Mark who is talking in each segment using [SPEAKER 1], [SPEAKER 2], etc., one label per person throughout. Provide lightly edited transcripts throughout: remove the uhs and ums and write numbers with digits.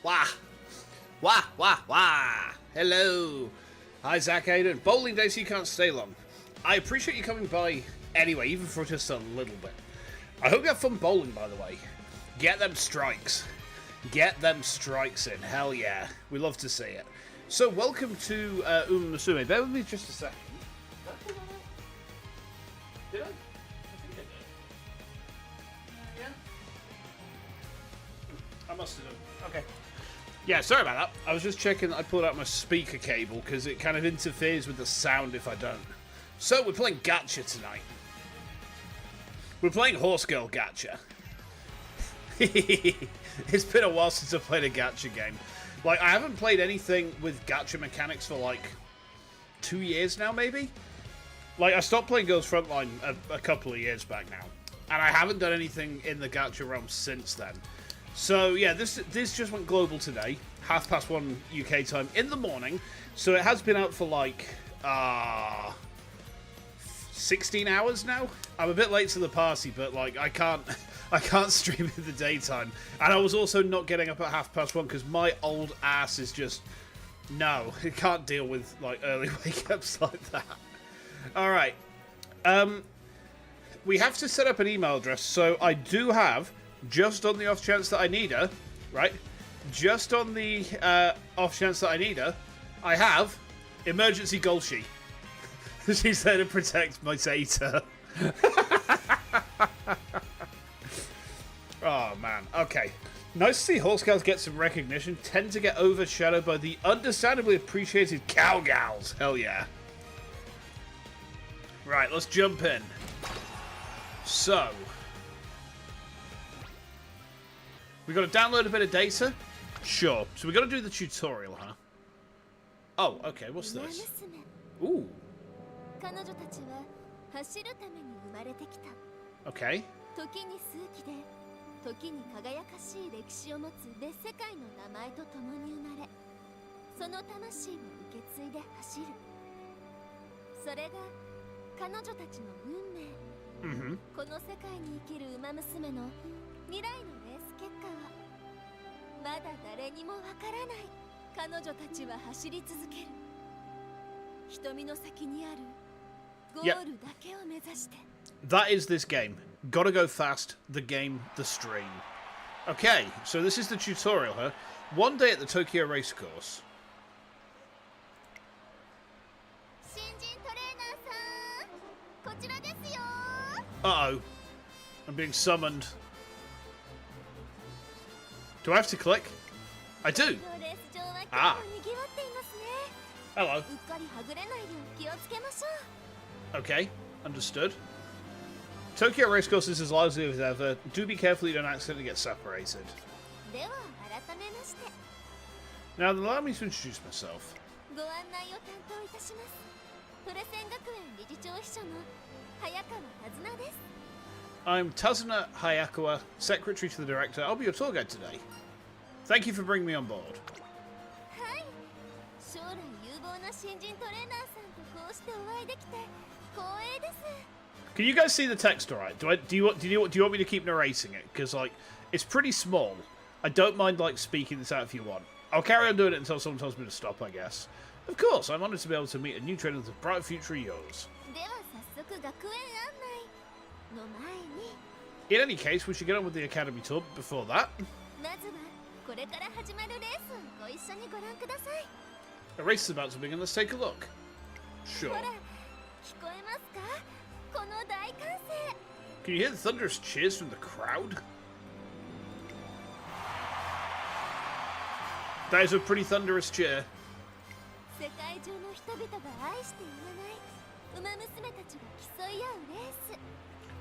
[SPEAKER 1] Wah! Wah! Wah! Wah! Hello! Hi, Zach. How you doing? Bowling day so you can't stay long. I appreciate you coming by anyway, even for just a little bit. I hope you have fun bowling, by the way. Get them strikes. Get them strikes in. Hell yeah. We love to see it. So, welcome to Musume. Bear with me just a second. Did I? I think I did. Yeah. I must have done. Okay. Yeah, sorry about that. I was just checking that I pulled out my speaker cable because it kind of interferes with the sound if I don't. So, we're playing gacha tonight. We're playing Horse Girl Gacha. It's been a while since I've played a gacha game. Like, I haven't played anything with gacha mechanics for like 2 years now, maybe? Like, I stopped playing Girls Frontline a couple of years back now. And I haven't done anything in the gacha realm since then. So, yeah, this just went global today. 1:30 UK time in the morning. So it has been out for like, 16 hours now? I'm a bit late to the party, but like, I can't stream in the daytime. And I was also not getting up at 1:30 because my old ass is just, no, it can't deal with like early wake-ups like that. Alright. We have to set up an email address, so I do have, just on the off chance that I need her, right? Just on the off chance that I need her, I have Emergency Golshi. She's there to protect my data. Oh, man. Okay. Nice to see Horse Girls get some recognition. Tend to get overshadowed by the understandably appreciated Cowgals. Hell yeah. Right, let's jump in. So. We got to download a bit of data? Sure. So we got to do the tutorial, huh? Oh, okay. What's this? Ooh. Okay.
[SPEAKER 2] 時に輝かしい歴史を持つ別世界の名前とともに生まれ、その魂を受け継いで走る。それが彼女たちの運命。この世界に生きる馬娘の未来のレース結果はまだ誰にもわからない。彼女たちは走り続ける。瞳の先にあるゴールだけを目指して。
[SPEAKER 1] That is this game. Gotta go fast, the game, the stream. Okay, so this is the tutorial, huh? One day at the Tokyo Racecourse. Uh-oh. I'm being summoned. Do I have to click? I do. Ah. Hello. Okay, understood. Tokyo Racecourse is as lively as ever. Do be careful you don't accidentally get separated. Now, allow me to introduce myself. I'm Tazuna Hayakawa, Secretary to the Director. I'll be your tour guide today. Thank you for bringing me on board. Can you guys see the text all right? Do you want me to keep narrating it? Because like it's pretty small. I don't mind like speaking this out if you want. I'll carry on doing it until someone tells me to stop, I guess. Of course, I'm honoured to be able to meet a new trainer with a bright future of yours. In any case, we should get on with the academy tour before that. A race is about to begin. Let's take a look. Sure. Can you hear the thunderous cheers from the crowd? That is a pretty thunderous cheer.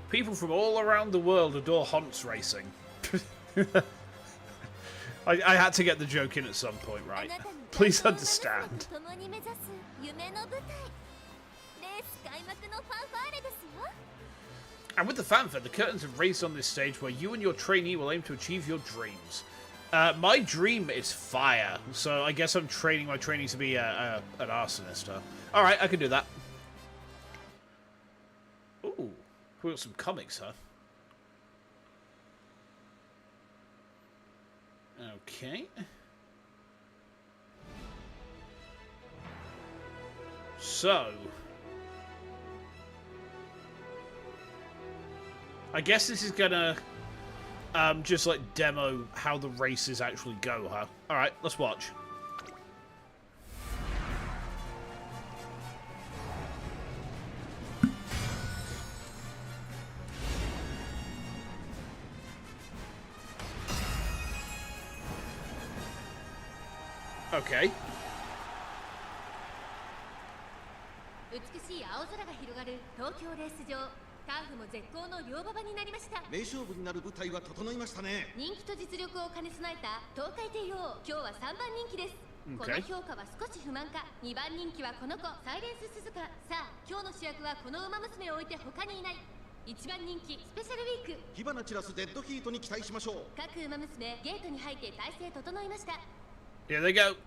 [SPEAKER 1] People from all around the world adore Honts racing. I had to get the joke in at some point, right? Please understand. And with the fanfare, the curtains have raised on this stage where you and your trainee will aim to achieve your dreams. My dream is fire, so I guess I'm training my trainee to be an arsonist. Alright, I can do that. Ooh, we got some comics, huh? Okay. So, I guess this is gonna just like demo how the races actually go, huh? All right, let's watch. Okay.
[SPEAKER 2] 美しい青空が広がる東京レース場。ターフも絶好の両馬場になりました。
[SPEAKER 3] 名勝負になる舞台は整いましたね。
[SPEAKER 2] 人気と実力を兼ね備えた東海帝王、今日は3番人気です。この評価は少し不満か。2番人気はこの子、サイレンス鈴鹿。さあ、今日の主役はこの馬娘を置いて他にいない。1番人気スペシャルウィーク。
[SPEAKER 3] 火花散らすデッドヒートに期待しましょう。
[SPEAKER 2] 各馬娘ゲートに入って体勢整いました。
[SPEAKER 1] Here they go.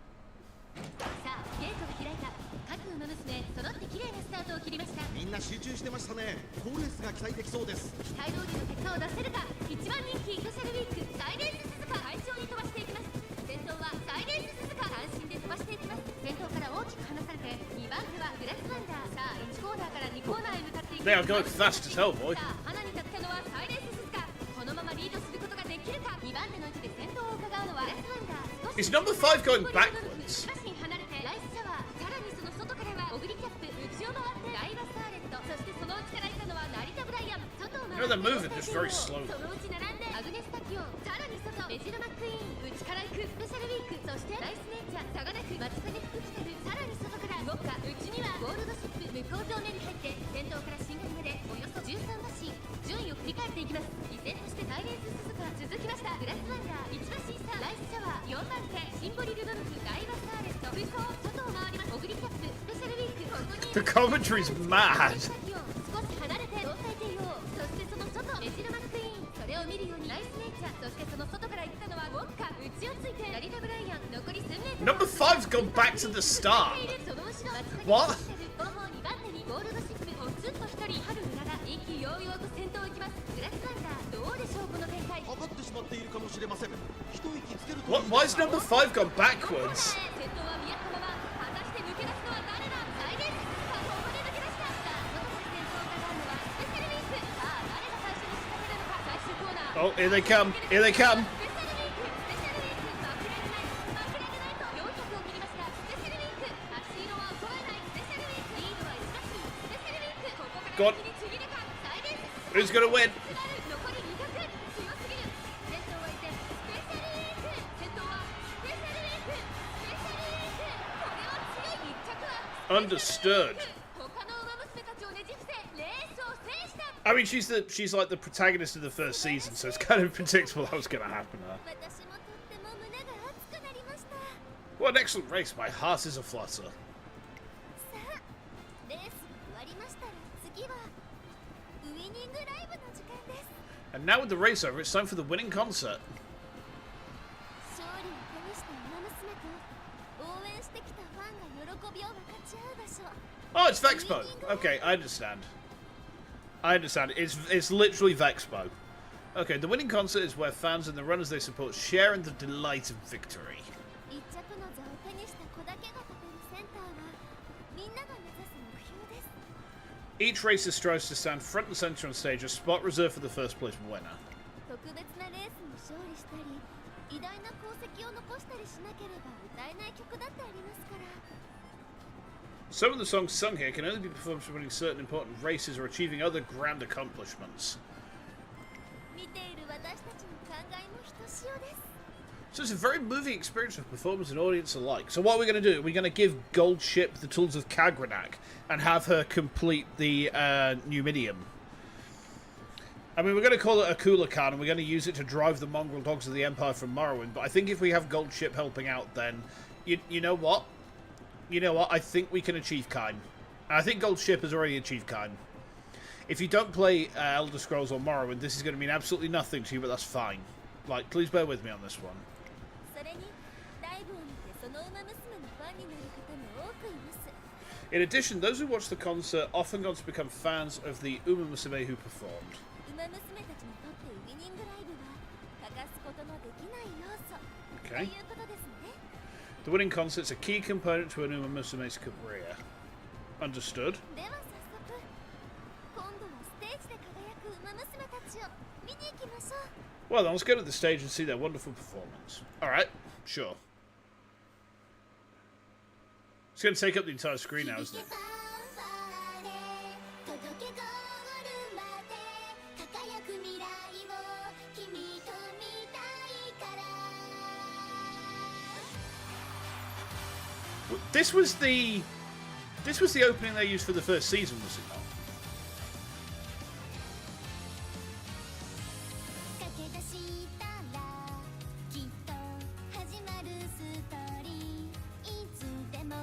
[SPEAKER 2] さあ、ゲートが開いた。各馬娘揃って綺麗なスタートを切りました。
[SPEAKER 3] みんな集中してましたね。好レースが期待できそうです。
[SPEAKER 2] 期待通りの結果を出せるか。1番人気スペシャルウィーク、サイレンス鈴鹿。快調に飛ばしていきます。先頭はサイレンス鈴鹿。単身で飛ばしていきます。先頭から大きく離されて2番手はグラスワンダー。さあ、1コーナーから2コーナーへ向かっていきます。
[SPEAKER 1] They are going fast as hell, boy.
[SPEAKER 2] さあ、花に立ったのはサイレンス鈴鹿。このままリードすることができるか。2番手の位置で先頭を伺うのはグラスワンダー。
[SPEAKER 1] Is number 5 going backwards?
[SPEAKER 2] しばし離れてライスシャワー。さらにその外からはオグリキャップ、内を回ってダイバスターレット。そしてその内からいたのは成田ブライアン。外を回
[SPEAKER 1] You know, they're moving just very slowly.
[SPEAKER 2] そのうち並んでアグネスタキオン。さらに外メジロマックイーン。内から行くスペシャルウィーク。そしてライスネイチャー、サガナク、松影福来てる。さらに外から動くか。内にはゴールドシップ。向こう上面に入って先頭から進化までおよそ13馬身。順位を振り返っていきます。依然としてサイレンス鈴鹿続きました。グラスワンダー、1馬身差。ライスシャワー4番手、シンボリルドルフ、ダイバスターレット。空港外を回ります。オグリキャップ、スペシャルウィーク。ここに
[SPEAKER 1] The commentary's mad.
[SPEAKER 2] 少し離れて東海帝王。そしてその外メジロマックイーン。それを見るようにライスネイチャー。そしてその外から行ったのはウォッカ。内をついて成田ブライアン。残り数メートル。
[SPEAKER 1] Number 5's gone back to the start.
[SPEAKER 2] その後ろ
[SPEAKER 1] What?
[SPEAKER 2] 後方2番手にゴールドシップ。ポツンと1人春うらら。意気揚々と先頭を行きます。グラスワンダー、どうでしょうこの展開。
[SPEAKER 3] かかってしまっているかもしれません。一息つけると
[SPEAKER 1] What? Why is number 5 gone backwards?
[SPEAKER 2] 先頭は見合ったまま。果たして抜け出すのは誰だ。サイレンス鈴鹿、ここで抜け出した。さあ、外から先頭を伺うのはスペシャルウィーク。さあ、誰が最初に仕掛けるのか。最終コーナー。
[SPEAKER 1] Oh, here they come. Here they come.
[SPEAKER 2] スペシャルウィーク、スペシャルウィーク。負けられない、負けられないと400を切りました。スペシャルウィーク、足色は衰えない。スペシャルウィーク、リードは1馬身。スペシャルウィーク、ここから一気にちぎるか。サイレンス鈴鹿。
[SPEAKER 1] Who's gonna win?
[SPEAKER 2] 残り200、強すぎる。先頭は依然スペシャルウィーク。先頭はスペシャルウィーク、スペシャルウィーク。これは強い。1着は
[SPEAKER 1] Understood.
[SPEAKER 2] 他の馬娘たちをねじ伏せレースを制した。
[SPEAKER 1] I mean, she's like the protagonist of the first season, so it's kind of predictable that was going to happen.
[SPEAKER 2] 私もとっても胸が熱くなりました。
[SPEAKER 1] What an excellent race! My heart is aflutter.
[SPEAKER 2] さあ、レースが終わりましたら次はウイニングライブの時間です。
[SPEAKER 1] And now with the race over, it's time for the winning concert.
[SPEAKER 2] 勝利を手にした馬娘と応援してきたファンが喜びを分かち合う場所。
[SPEAKER 1] Oh, it's Vexpo. Okay, I understand. I understand. It's literally Vexpo. Okay, the winning concert is where fans and the runners they support share in the delight of victory.
[SPEAKER 2] 一着の座を手にした子だけが立てるセンターはみんなが目指す目標です。
[SPEAKER 1] Each racer strives to stand front and center on stage, a spot reserved for the first place winner.
[SPEAKER 2] 特別なレースに勝利したり偉大な功績を残したりしなければ歌えない曲だってありますから。
[SPEAKER 1] Some of the songs sung here can only be performed for winning certain important races or achieving other grand accomplishments.
[SPEAKER 2] 見ている私たちの考えもひとしおです。
[SPEAKER 1] So it's a very moving experience for performers and audience alike. So what are we going to do? We're going to give Gold Ship the tools of Kagranak and have her complete the Numidium. I mean, we're going to call it a Kula Khan and we're going to use it to drive the mongrel dogs of the Empire from Morrowind. But I think if we have Gold Ship helping out, then you know what? You know what? I think we can achieve Kine. And I think Gold Ship has already achieved Kine. If you don't play Elder Scrolls or Morrowind, this is going to mean absolutely nothing to you, but that's fine. Like, please bear with me on this one.
[SPEAKER 2] それにライブを見てその馬娘のファンになる方も多くいます。
[SPEAKER 1] In addition, those who watch the concert often got to become fans of the Uma Musume who performed.
[SPEAKER 2] 馬娘たちにとってウイニングライブは欠かすことのできない要素と
[SPEAKER 1] Okay.
[SPEAKER 2] いうことですね。
[SPEAKER 1] The winning concert's a key component to an Uma Musume's career. Understood.
[SPEAKER 2] では早速今度はステージで輝くウマ娘たちを見に行きましょう。
[SPEAKER 1] Well, then let's go to the stage and see their wonderful performance. Alright, sure. It's going to take up the entire screen now, isn't it? This was the opening they used for the first season, was it not?
[SPEAKER 2] 駆け出したらきっと始まるストーリー、いつでも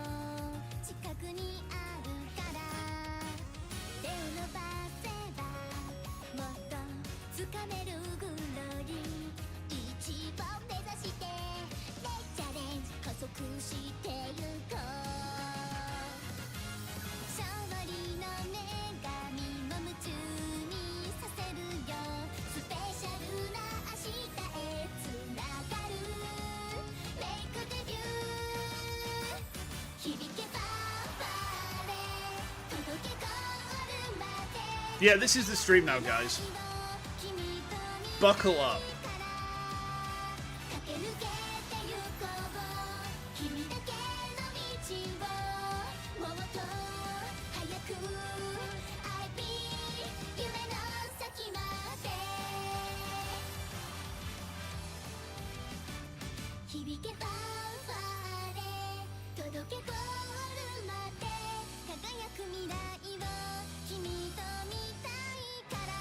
[SPEAKER 2] 近くにあるから手を伸ばせばもっと掴めるグローリー、一番目指してチャレンジ加速してゆこう、勝利の女神も夢中にさせるよ、スペシャルな明日へつながるメイクデビュー、響けファンファーレ届けゴールまで。
[SPEAKER 1] Yeah, this is the stream now, guys. Buckle up.
[SPEAKER 2] 駆け抜けてゆこう、君だけの道をもっと早く I be 夢の先まで響けファンファーレ届けゴールまで、輝く未来を君と見たいから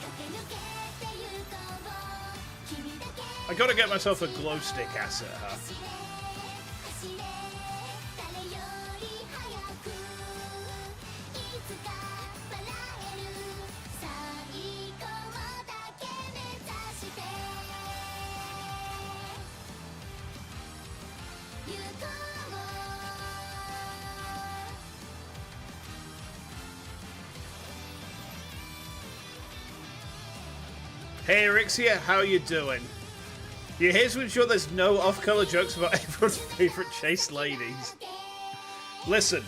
[SPEAKER 2] 駆け抜けてゆこう、君だけ
[SPEAKER 1] I gotta get myself a glow stick asset, huh?
[SPEAKER 2] 走れ走れ誰より早くいつか笑える最高だけ目指して行こう。
[SPEAKER 1] Hey, Erixia, how you doing? Yeah, here's to ensure there's no off-color jokes about everyone's favorite chaste ladies. Listen.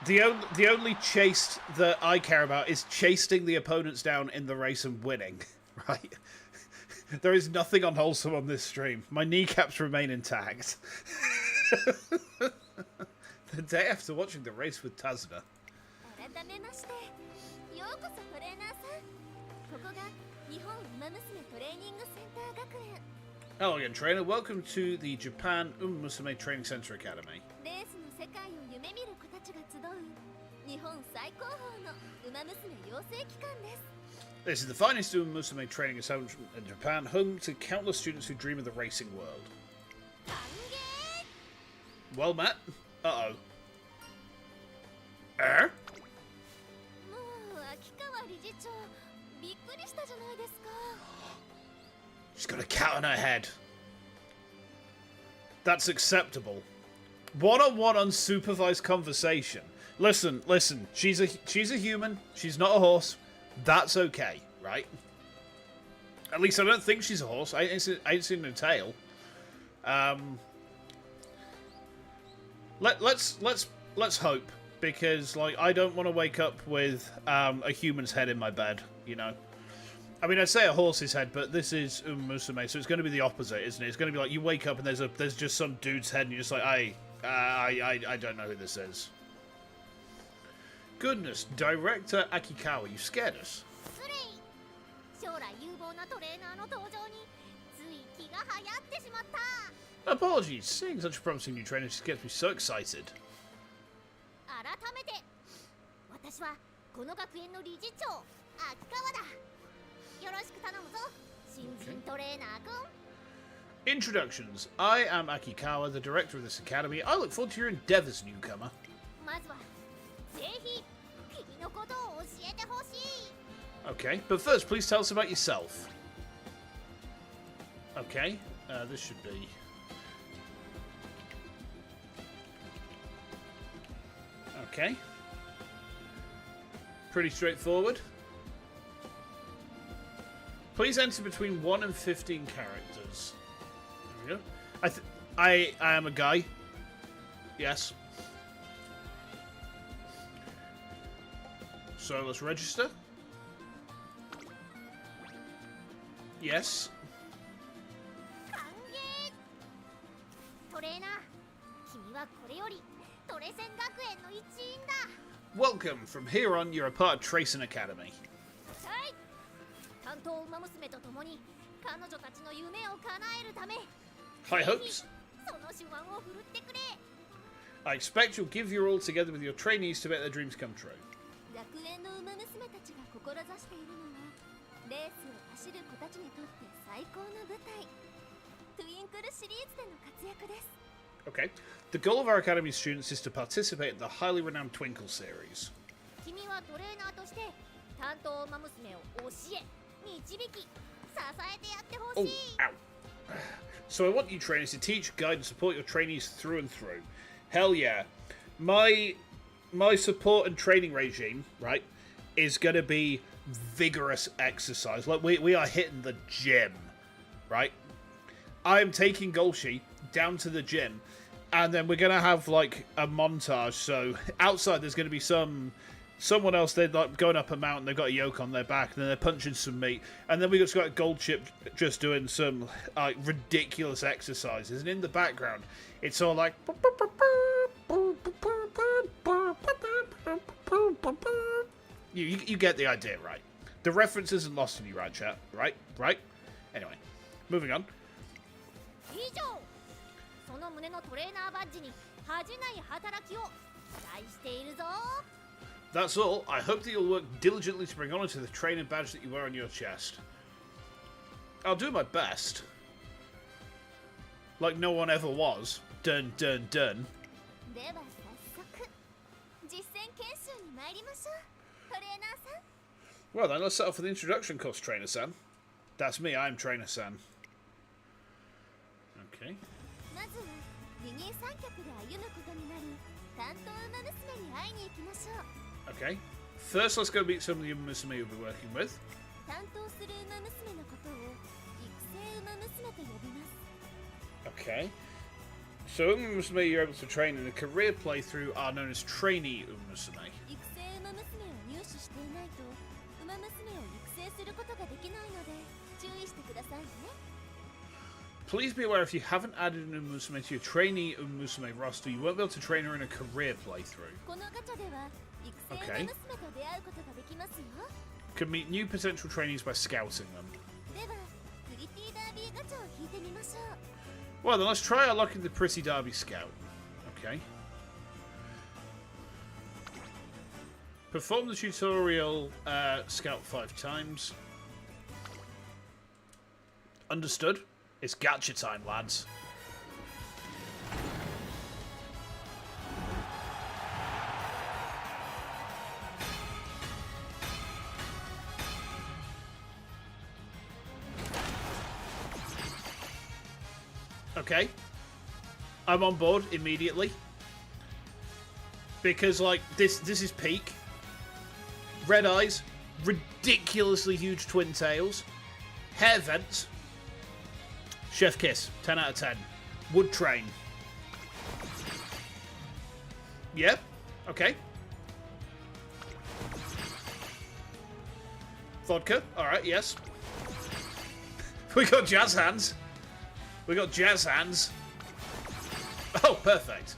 [SPEAKER 1] The only chaste that I care about is chasing the opponents down in the race and winning, right? There is nothing unwholesome on this stream. My kneecaps remain intact. The day after watching the race with Tazna.
[SPEAKER 2] 改めましてようこそトレーナーさん、ここが日本ウマ娘トレーニングセンター学園。
[SPEAKER 1] Hello again, trainer. Welcome to the Japan Musume Training Center Academy.
[SPEAKER 2] レースの世界を夢見る子たちが集う日本最高峰のウマ娘養成機関です。
[SPEAKER 1] This is the finest Musume training establishment in Japan, home to countless students who dream of the racing world.
[SPEAKER 2] 歓迎。
[SPEAKER 1] Well met. Uh-oh.
[SPEAKER 2] もう秋川理事長びっくりしたじゃないですか。
[SPEAKER 1] She's got a cat on her head. That's acceptable. One-on-one unsupervised conversation. Listen. She's a human. She's not a horse. That's okay, right? At least I don't think she's a horse. I ain't seen her tail. Let's hope, because like I don't want to wake up with a human's head in my bed, you know. I mean, I'd say a horse's head, but this is Musume, so it's going to be the opposite, isn't it? It's going to be like you wake up and there's just some dude's head, and you're just like, I don't know who this is. Goodness, Director Akikawa, you scared us.
[SPEAKER 2] スレイ、将来有望なトレーナーの登場につい気が流行ってしまった。
[SPEAKER 1] Apologies, seeing such a promising new trainer just gets me so excited.
[SPEAKER 2] 改めて私はこの学園の理事長秋川だ。よろしく頼むぞ新人トレーナー君。
[SPEAKER 1] Introductions. I am Akikawa, the director of this academy. I look forward to your endeavors, newcomer.
[SPEAKER 2] まずはぜひ君のことを教えてほしい。
[SPEAKER 1] Okay, but first, please tell us about yourself. Okay, this should be... Okay. Pretty straightforward. Please enter between 1 and 15 characters. There we go. I am a guy. Yes. So let's register. Yes.
[SPEAKER 2] 歓迎トレーナー君はこれよりトレセン学園の一員だ
[SPEAKER 1] Welcome. From here on, you're a part of Tracing Academy.
[SPEAKER 2] はい担当馬娘と共に彼女たちの夢を叶えるため
[SPEAKER 1] High hopes.
[SPEAKER 2] その手腕を振るってくれ
[SPEAKER 1] I expect you'll give your all together with your trainees to make their dreams come true.
[SPEAKER 2] 学園の馬娘たちが志しているのはレースを走る子たちにとって最高の舞台トゥインクルシリーズでの活躍です
[SPEAKER 1] Okay. The goal of our academy students is to participate in the highly renowned Twinkle series.
[SPEAKER 2] 君はトレーナーとして担当馬娘を教え導き支えてやってほ
[SPEAKER 1] Oh,
[SPEAKER 2] しい
[SPEAKER 1] ow. So I want you trainers to teach, guide, and support your trainees through and through. Hell yeah. My support and training regime, right, is going to be vigorous exercise. Like, we are hitting the gym, right? I am taking Golshi down to the gym, and then we're going to have, like, a montage. So outside there's going to be someone else, they're like going up a mountain, they've got a yoke on their back, and then they're punching some meat, and then we just got a gold chip just doing some like ridiculous exercises, and in the background it's all like you get the idea, right? The reference isn't lost on you, right, chat? Right? Anyway, moving on.
[SPEAKER 2] 以上その胸のトレーナーバッジに恥じない働きを期待しているぞ
[SPEAKER 1] That's all. I hope that you'll work diligently to bring honor to the trainer badge that you wear on your chest. I'll do my best. Like no one ever was. Dun dun dun.
[SPEAKER 2] では早速実践研修に参りましょうトレーナーさん
[SPEAKER 1] Well then, let's set off for the introduction course, Trainer-san. That's me, I'm Trainer-san. Okay.
[SPEAKER 2] まずは二人三脚で歩むことになる担当馬娘に会いに行きましょう
[SPEAKER 1] Okay. First, let's go meet some of the Musume you'll be working with.
[SPEAKER 2] 担当する馬娘のことを育成馬娘と呼びます
[SPEAKER 1] Okay. So, Musume you're able to train in a career playthrough are known as trainee Musume.
[SPEAKER 2] 育成馬娘を入手していないと馬娘を育成することができないので注意してくださいね
[SPEAKER 1] Please be aware if you haven't added an Musume to your trainee Musume roster, you won't be able to train her in a career playthrough.
[SPEAKER 2] このガチャでは育成馬娘と出会うことができますよ
[SPEAKER 1] Can meet new potential trainees by scouting them.
[SPEAKER 2] ではプリティダービーガチャを引いてみましょう
[SPEAKER 1] Well, then let's try our luck in the Pretty Derby Scout. Okay. Perform the tutorial Scout 5 times. Understood. It's gacha time, lads. Okay. I'm on board immediately. Because, like, this is peak. Red eyes. Ridiculously huge twin tails. Hair vents. Chef kiss. 10 out of 10. Wood train. Yep. Okay. Vodka. Alright, yes. We got jazz hands. We got jazz hands. Oh, perfect.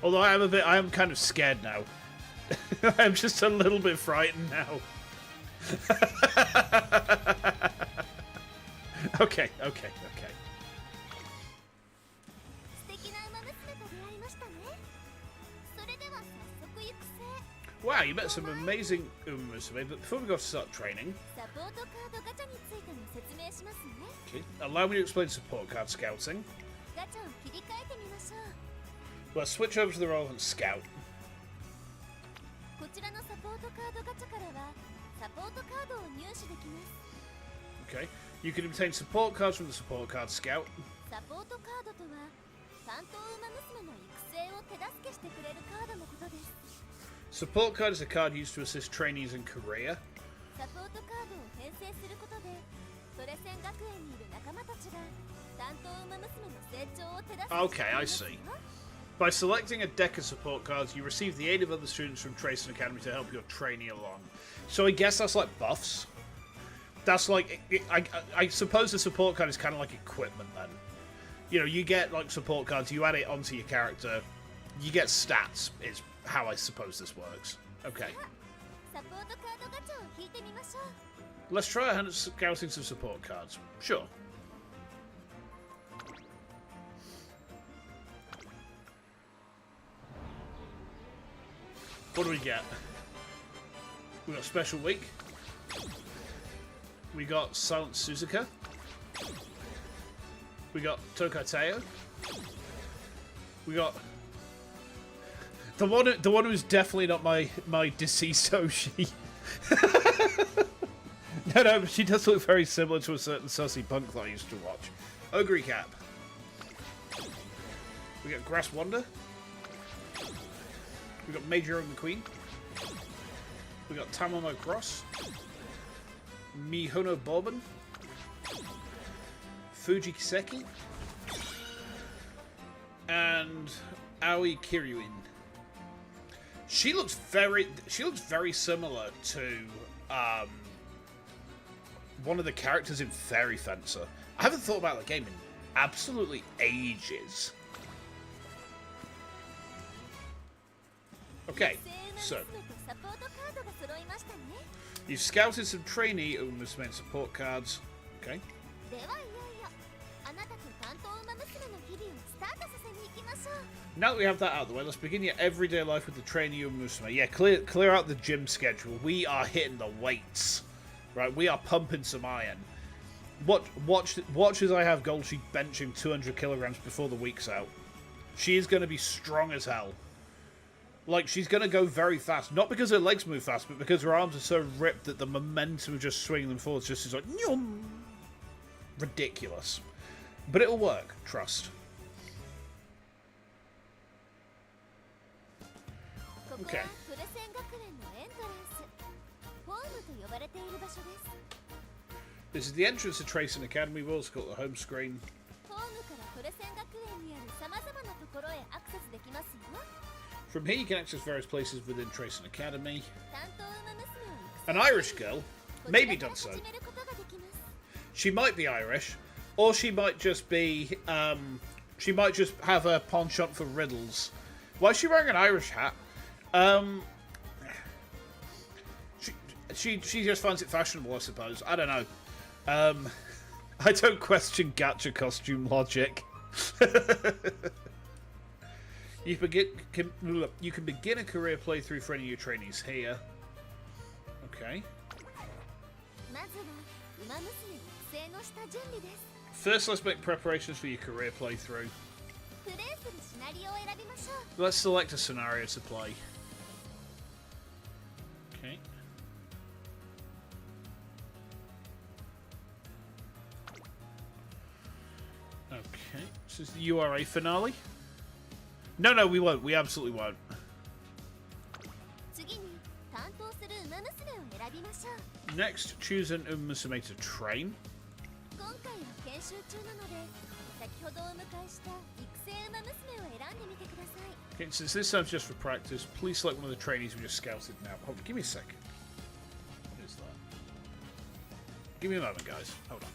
[SPEAKER 1] Although I am kind of scared now. I'm just a little bit frightened now. Okay.
[SPEAKER 2] 素敵な馬娘と出会いましたねそれでは早速育成
[SPEAKER 1] Wow, you met some amazing Musume, but before we go to start training,
[SPEAKER 2] サポートカードガチャについても説明しますね
[SPEAKER 1] okay, allow me to explain support card scouting.
[SPEAKER 2] ガチャを切り替えてみましょう
[SPEAKER 1] Let's switch over to the relevant scout.
[SPEAKER 2] こちらのサポートカードガチャからはサポートカードを入手できます
[SPEAKER 1] Okay, you can obtain support cards from the support card scout.
[SPEAKER 2] サポートカードとは担当馬娘の育成を手助けしてくれるカードのことです
[SPEAKER 1] Support card is a card used to assist trainees in career.
[SPEAKER 2] サポートカードを編成することでトレセン学園にいる仲間たちが担当馬娘の成長を手助けしてくれますよ
[SPEAKER 1] Okay, I see. By selecting a deck of support cards, you receive the aid of other students from Tracing Academy to help your trainee along. So I guess that's like buffs. That's like, I suppose the support card is kind of like equipment then. You know, you get like support cards, you add it onto your character, you get stats, is how I suppose this works. Okay. Let's try a hand at scouting some support cards. Sure. What do we get? We got Special Week. We got Silent Suzuka. We got Tokateo. We got the one who's definitely not my deceased Oshi. No, but she does look very similar to a certain sussy punk that I used to watch. Ogre Cap. We got Grass Wonder. We got Major McQueen. We got Tamamo Cross. Mihono Bourbon. Fuji Kiseki. And Aoi Kiryuin. She looks very similar to one of the characters in Fairy Fencer. I haven't thought about the game in absolutely ages. Okay, so you've scouted some trainee Musume support cards. Okay. Now that we have that out of the way, let's begin your everyday life with the trainee Musume. Yeah, clear out the gym schedule. We are hitting the weights. Right, we are pumping some iron. Watch as I have Golchi benching 200 kilograms before the week's out. She is going to be strong as hell. Like, she's going to go very fast. Not because her legs move fast, but because her arms are so ripped that the momentum of just swinging them forwards just is like... Nyum! Ridiculous. But it'll work. Trust. Okay. This is the entrance to Tracing Academy. We'll also call it the home screen. From here you can access various places within Tracing Academy. An Irish girl, maybe done so. She might be Irish, or she might just be, she might just have a penchant for riddles. Why is she wearing an Irish hat? She just finds it fashionable, I suppose. I don't know. I don't question gacha costume logic. You can begin a career playthrough for any of your trainees here. Okay. First, let's make preparations for your career playthrough. Let's select a scenario to play. Okay. Okay. This is the URA finale. No, we won't. We absolutely won't. Next, choose an Musume to train. Okay, since this time's just for practice, please select one of the trainees we just scouted now. Hold on, give me a second. What is that? Give me a moment, guys. Hold on.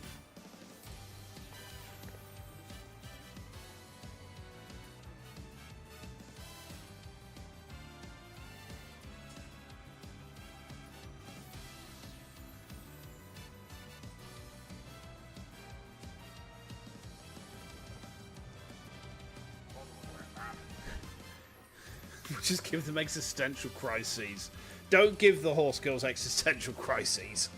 [SPEAKER 1] Just give them existential crises. Don't give the horse girls existential crises.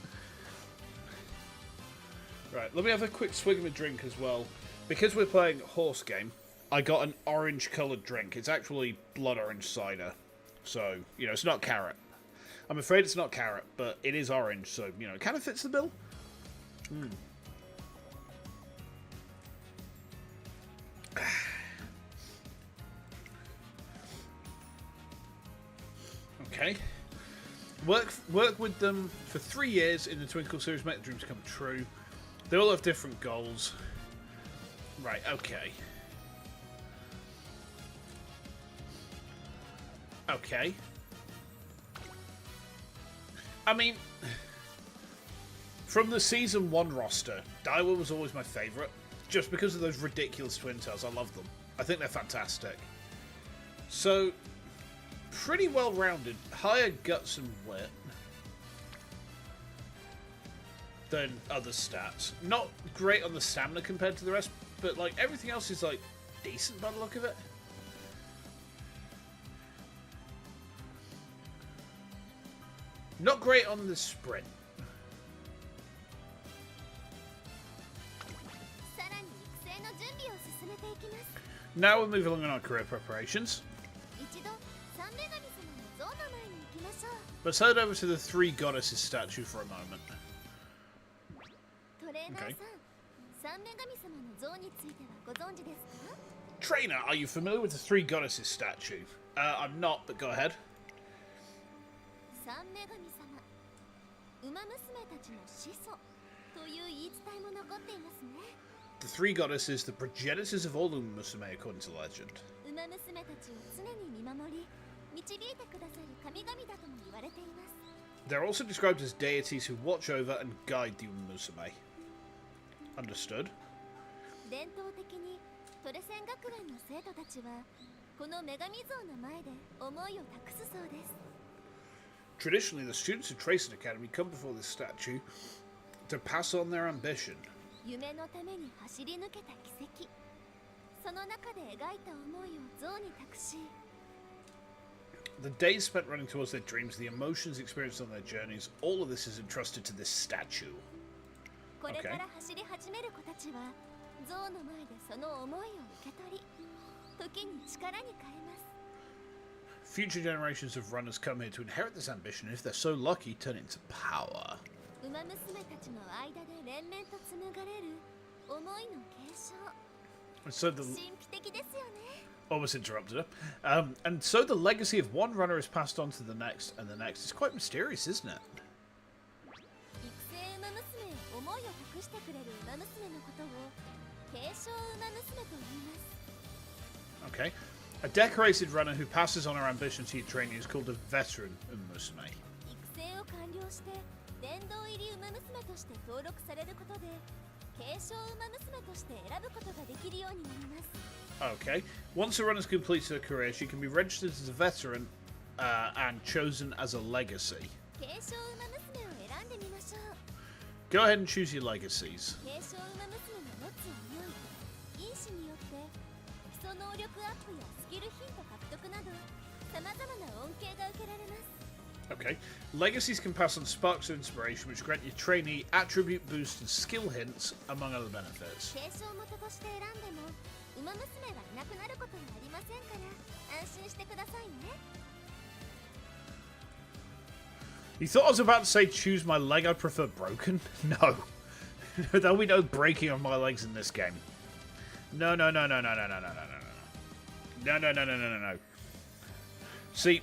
[SPEAKER 1] Right, let me have a quick swig of a drink as well. Because we're playing horse game, I got an orange coloured drink. It's actually blood orange cider. So, you know, it's not carrot. I'm afraid it's not carrot, but it is orange, so, you know, it kind of fits the bill. Okay. Work with them for 3 years in the Twinkle series. Make the dreams come true. They all have different goals. Right, okay. Okay. I mean, from the Season 1 roster, Daiwa was always my favourite, just because of those ridiculous twin tails. I love them. I think they're fantastic. So, pretty well-rounded. Higher guts and wit than other stats. Not great on the stamina compared to the rest, but like everything else is like decent by the look of it. Not great on the sprint. Now we're moving along in our career preparations. Let's head over to the Three Goddesses statue for a moment. Okay. Trainer, are you familiar with the Three Goddesses statue? I'm not, but go ahead. The Three Goddesses, the progenitors of all Musume, according to legend. They're also described as deities who watch over and guide the Musume. Understood. Traditionally, the students of Tracing Academy come before this statue to pass on their ambition. The days spent running towards their dreams, the emotions experienced on their journeys, all of this is entrusted to this statue. Okay. Future generations of runners come here to inherit this ambition, and if they're so lucky, turn it into power. And so the... Almost interrupted her. And so the legacy of one runner is passed on to the next and the next. It's quite mysterious, isn't it? Okay. A decorated runner who passes on her ambition to your training is called a veteran Musume. Okay. Once a runner's completed her career, she can be registered as a veteran and chosen as a legacy. Go ahead and choose your legacies. Okay. Legacies can pass on sparks of inspiration, which grant your trainee attribute boosts and skill hints, among other benefits. You thought I was about to say choose my leg, I prefer broken? No. There'll be no breaking of my legs in this game. No. See,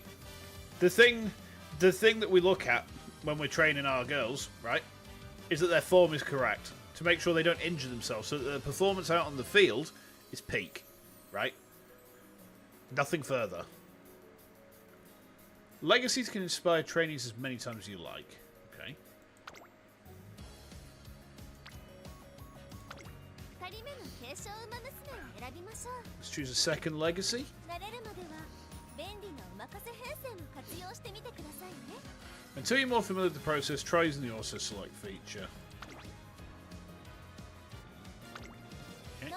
[SPEAKER 1] the thing that we look at when we're training our girls, right, is that their form is correct. To make sure they don't injure themselves, so that their performance out on the field is peak, right? Nothing further. Legacies can inspire trainees as many times as you like. Okay. Let's choose a second legacy. Until you're more familiar with the process, try using the auto select feature. Okay.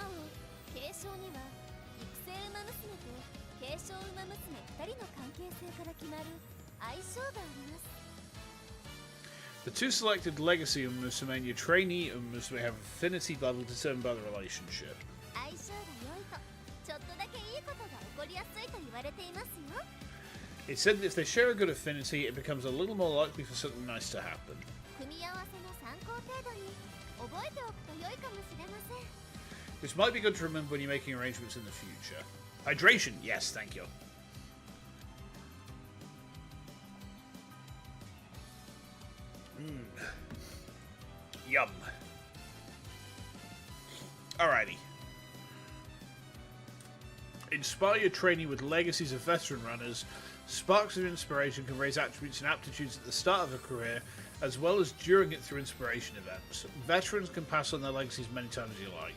[SPEAKER 1] The two selected legacy Musume and your trainee Musume have affinity level determined by the relationship. It's said that if they share a good affinity, it becomes a little more likely for something nice to happen. This might be good to remember when you're making arrangements in the future. Hydration, yes, thank you. Yum. Alrighty. Inspire your trainee with legacies of veteran runners Sparks of inspiration can raise attributes and aptitudes at the start of a career, as well as during it through inspiration events. Veterans can pass on their legacies many times as you like.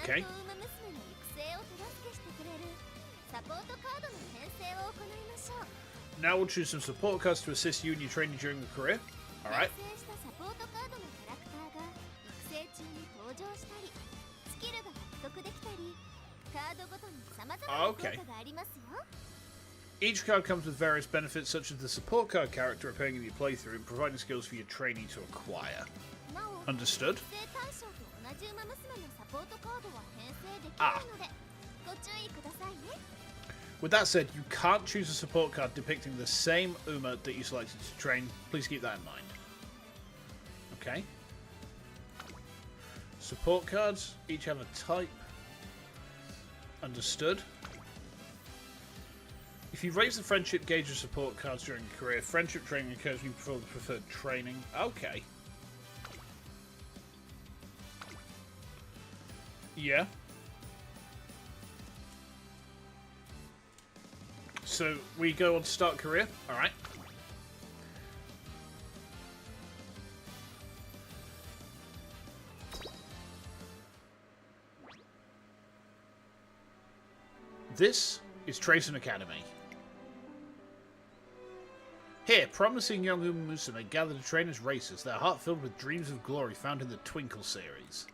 [SPEAKER 1] Okay. Now we'll choose some support cards to assist you in your training during the career. Alright. Okay. Each card comes with various benefits, such as the support card character appearing in your playthrough and providing skills for your trainee to acquire. Understood? Ah. With that said, you can't choose a support card depicting the same Uma that you selected to train. Please keep that in mind. Okay. Support cards each have a type. Understood. If you raise the friendship gauge of support cards during your career, friendship training occurs when you prefer the preferred training. Okay. Yeah. So we go on to start career. Alright. This is Tracing Academy. Here, promising young Musume gather to train as racers, their heart filled with dreams of glory found in the Twinkle series.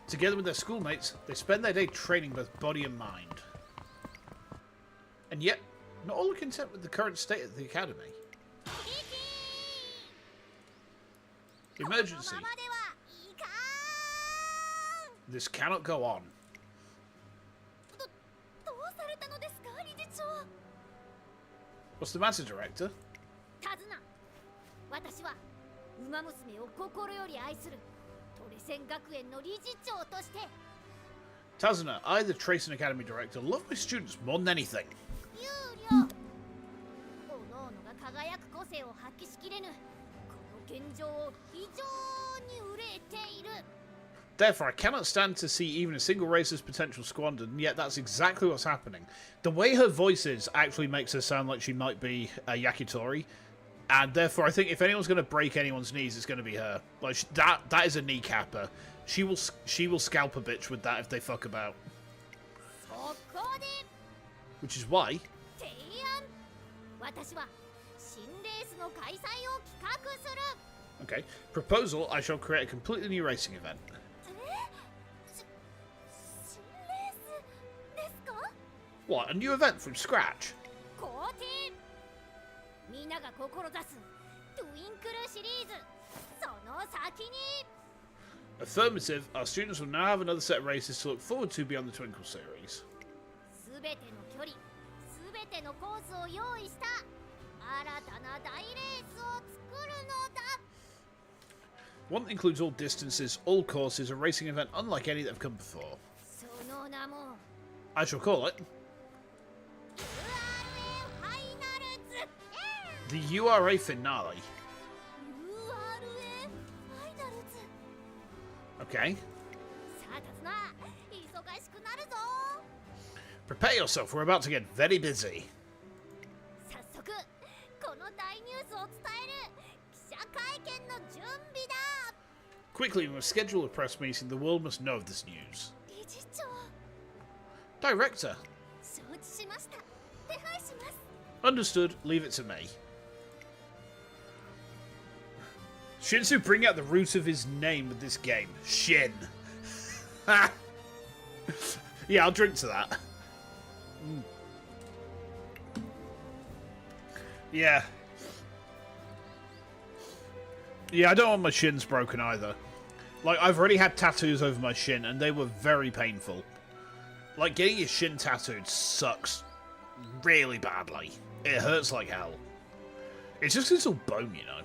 [SPEAKER 1] Together with their schoolmates, they spend their day training both body and mind. And yet, not all are content with the current state of the academy. Emergency. This cannot go on. What's the matter, Director? Tazuna, I, the Tracing Academy Director, love my students more than anything. Therefore, I cannot stand to see even a single racer's potential squandered, and yet that's exactly what's happening. The way her voice is actually makes her sound like she might be a Yakitori, and therefore I think if anyone's going to break anyone's knees, it's going to be her. Like that is a kneecapper. She will scalp a bitch with that if they fuck about. Which is why. Okay. Proposal: I shall create a completely new racing event. What? A new event from scratch? Affirmative. Our students will now have another set of races to look forward to beyond the Twinkle series. One that includes all distances, all courses, a racing event unlike any that have come before. I shall call it the URA Finale. Okay. Prepare yourself, we're about to get very busy. Quickly, we must schedule a press meeting. The world must know of this news. Director. Understood. Leave it to me. Shinsu, bring out the root of his name with this game. Shin. Yeah, I'll drink to that. Yeah. Yeah, I don't want my shins broken either. Like, I've already had tattoos over my shin, and they were very painful. Like, getting your shin tattooed sucks really badly. It hurts like hell. It's just 'cause it's all bone, you know.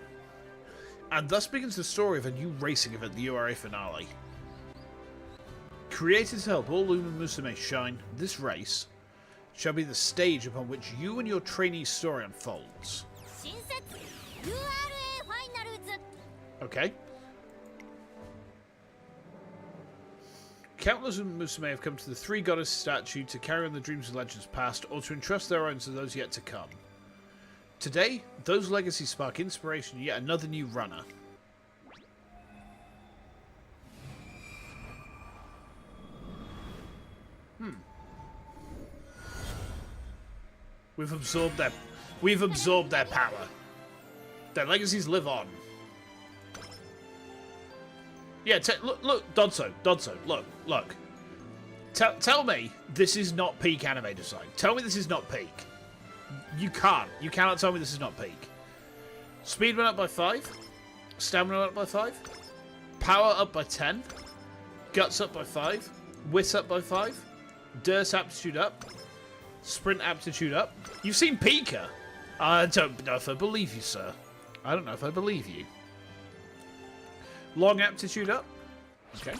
[SPEAKER 1] And thus begins the story of a new racing event, the URA Finale. Created to help all Uma Musume shine, this race shall be the stage upon which you and your trainee's story unfolds. Okay. Countless Musume have come to the three goddess statue to carry on the dreams and legends past, or to entrust their own to those yet to come. Today, those legacies spark inspiration in yet another new runner. We've absorbed their power. Their legacies live on. Yeah, look, Dodso, look. Tell me this is not peak anime design. Tell me this is not peak. You cannot tell me this is not peak. Speed went up by 5. Stamina went up by 5. Power up by 10. Guts up by 5. Wit up by 5. Dirt aptitude up. Sprint aptitude up. You've seen Pika. I don't know if I believe you, sir. I don't know if I believe you. Long aptitude up. Okay.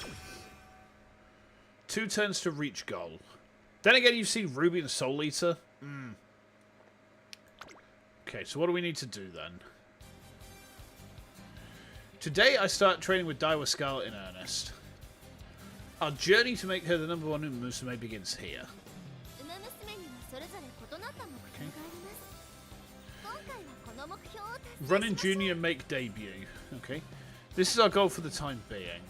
[SPEAKER 1] 2 turns to reach goal. Then again, you've seen Ruby and Soul Eater. Okay, so what do we need to do then? Today, I start training with Daiwa Scarlet in earnest. Our journey to make her the #1 Musume begins here. Run in Junior, make debut. Okay. This is our goal for the time being.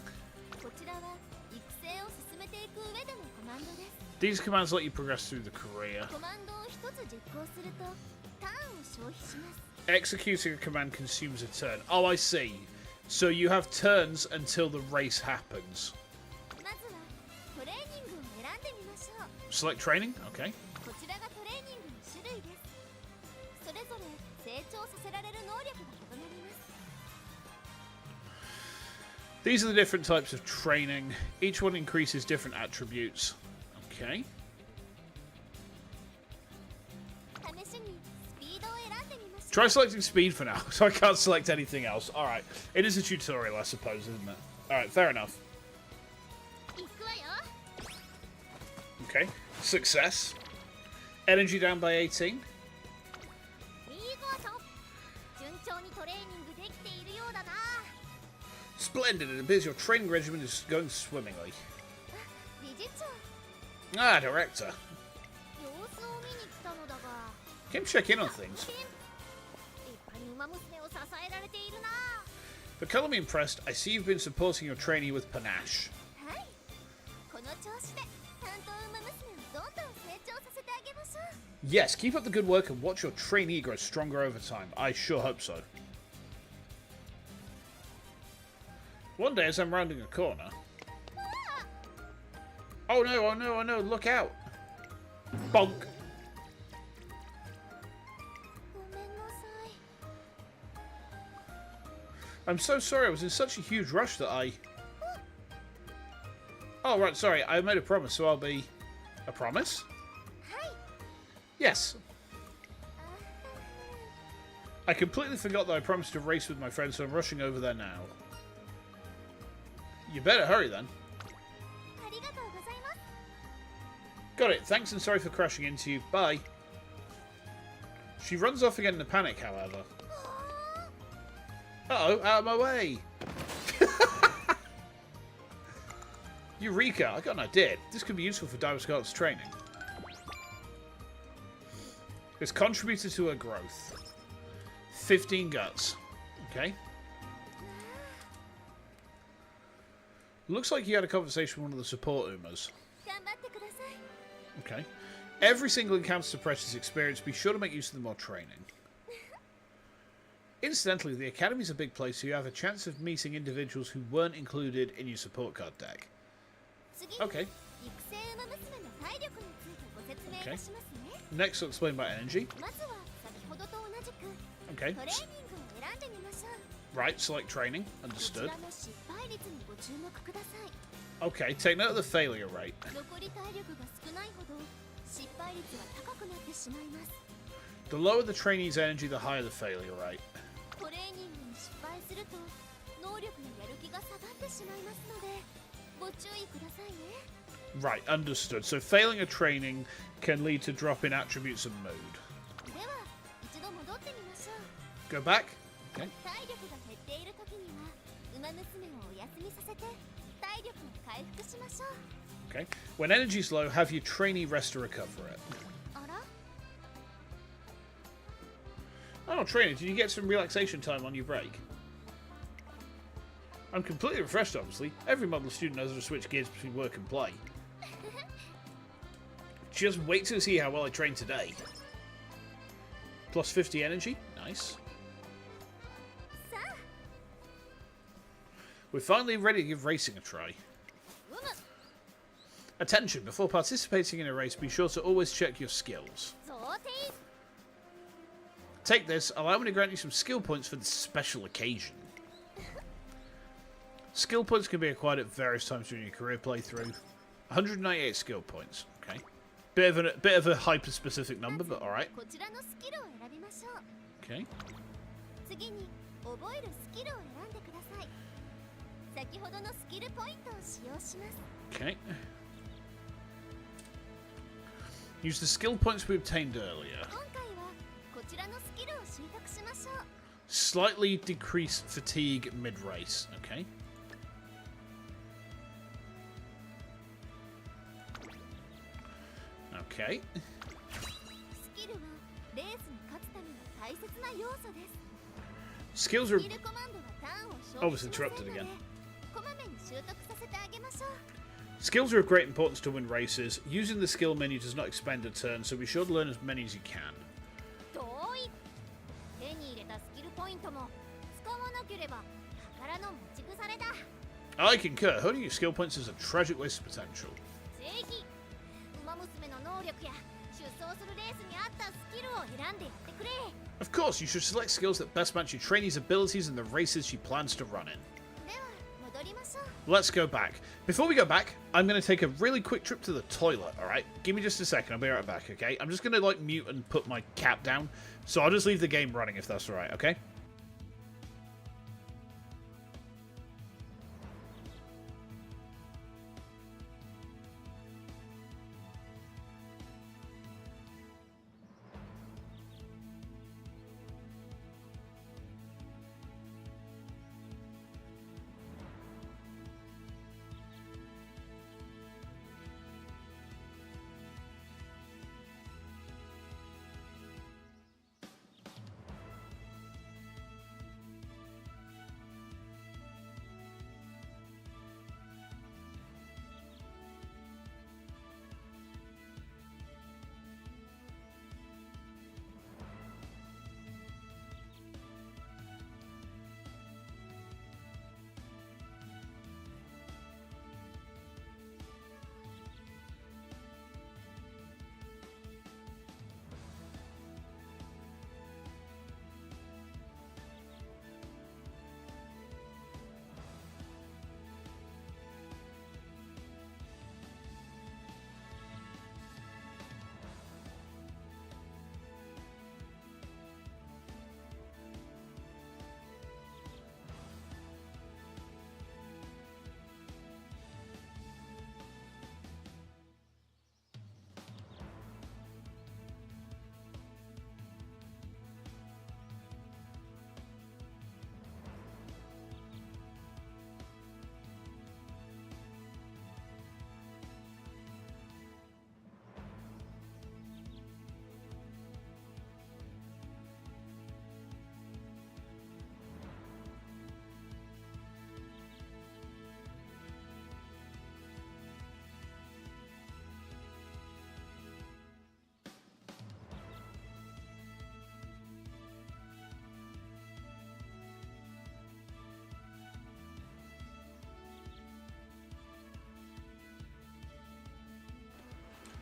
[SPEAKER 1] These commands let you progress through the career. Executing a command consumes a turn. Oh, I see. So you have turns until the race happens. Select training? Okay. These are the different types of training. Each one increases different attributes. Okay. Try selecting speed for now, so I can't select anything else. Alright. It is a tutorial, I suppose, isn't it? Alright, fair enough. Okay. Success. Energy down by 18. Splendid. It appears your training regimen is going swimmingly. Ah, director. Came check in on things. For color me impressed, I see you've been supporting your trainee with panache. Yes, keep up the good work and watch your trainee grow stronger over time. I sure hope so. One day as I'm rounding a corner... Oh no, oh no, oh no, look out! Bonk! I'm so sorry, I was in such a huge rush that I... Oh, right, sorry, I made a promise, so I'll be... A promise? Yes. I completely forgot that I promised to race with my friends, so I'm rushing over there now. You better hurry then. Got it. Thanks and sorry for crashing into you. Bye. She runs off again in a panic, however. Uh-oh, out of my way. Eureka, I got an idea. This could be useful for Daiwa Scarlet's training. It's contributed to her growth. 15 guts. Okay. Looks like you had a conversation with one of the support Umas. Okay. Every single encounter to precious experience, be sure to make use of the more training. Incidentally, the Academy's a big place, so you have a chance of meeting individuals who weren't included in your support card deck. Okay. Okay. Next, I'll explain about energy. Okay. Right, select training. Understood. Okay, take note of the failure rate. The lower the trainee's energy, the higher the failure rate. Right, understood. So failing a training can lead to drop in attributes and mood. Go back. Okay. Okay. When energy's low, have your trainee rest to recover it.
[SPEAKER 2] あら
[SPEAKER 1] Oh, trainer, did you get some relaxation time on your break? I'm completely refreshed, obviously. Every model student knows how to switch gears between work and play. Just wait to see how well I train today. Plus 50 energy. Nice.
[SPEAKER 2] さあ
[SPEAKER 1] We're finally ready to give racing a try.
[SPEAKER 2] うむ
[SPEAKER 1] Attention, before participating in a race, be sure to always check your skills.
[SPEAKER 2] 贈呈
[SPEAKER 1] Take this, allow me to grant you some skill points for this special occasion. Skill points can be acquired at various times during your career playthrough. 198 skill points. Okay. Bit of a hyper-specific number, but alright.
[SPEAKER 2] こちらのスキルを選びましょう
[SPEAKER 1] Okay.
[SPEAKER 2] 次に覚えるスキルを選んでください先ほどのスキルポイントを使用します
[SPEAKER 1] Okay. Use the skill points we obtained earlier.
[SPEAKER 2] 今回はこちらのスキルを習得しましょう
[SPEAKER 1] Slightly decrease fatigue mid-race. Okay. Okay.
[SPEAKER 2] スキルはレースに勝つための大切な要素です
[SPEAKER 1] Skills
[SPEAKER 2] ス
[SPEAKER 1] are...
[SPEAKER 2] キルコマンドはターンを
[SPEAKER 1] Oh,
[SPEAKER 2] 消
[SPEAKER 1] was
[SPEAKER 2] 費しません
[SPEAKER 1] interrupted
[SPEAKER 2] ので
[SPEAKER 1] again.
[SPEAKER 2] こまめに習得させてあげましょう
[SPEAKER 1] Skills are of great importance to win races. Using the skill menu does not expend a turn, so be sure to learn as many as you can.
[SPEAKER 2] 同意手に入れたスキルポイントも使わなければ宝の持ち腐れだ
[SPEAKER 1] I concur. Holding your skill points is a tragic waste of potential.
[SPEAKER 2] ぜひ馬娘の能力や出走するレースに合ったスキルを選んでやってくれ
[SPEAKER 1] Of course, you should select skills that best match your trainee's abilities and the races she plans to run in.
[SPEAKER 2] では戻りましょう
[SPEAKER 1] Let's go back. Before we go back, I'm going to take a really quick trip to the toilet, alright? Give me just a second, I'll be right back, okay? I'm just going to, like, mute and put my cap down, so I'll just leave the game running if that's alright, okay?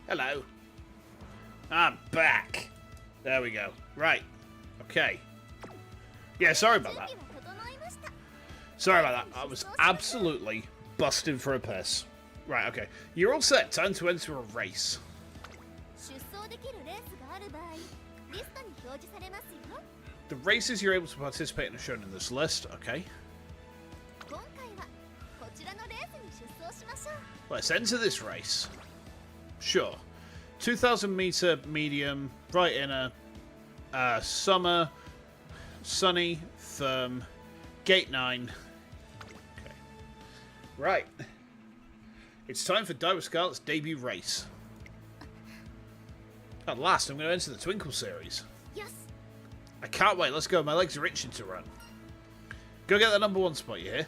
[SPEAKER 1] Hello. I'm back. There we go. Right. Okay. Yeah, sorry about that.
[SPEAKER 2] 準備は整いました
[SPEAKER 1] Sorry about that. I was absolutely busting for a piss. Right, okay. You're all set. Time to enter a race.
[SPEAKER 2] 出走できるレースがある場合リストに表示されますよ
[SPEAKER 1] The races you're able to participate in are shown in this list. Okay.
[SPEAKER 2] 今回はこちらのレースに出走しましょう
[SPEAKER 1] Let's enter this race. Sure. 2,000 meter medium, right inner, summer, sunny, firm, gate 9. Okay. Right. It's time for Diver Scarlet's debut race. At last, I'm going to enter the Twinkle series.
[SPEAKER 2] Yes.
[SPEAKER 1] I can't wait. Let's go. My legs are itching to run. Go get the #1 spot, you hear?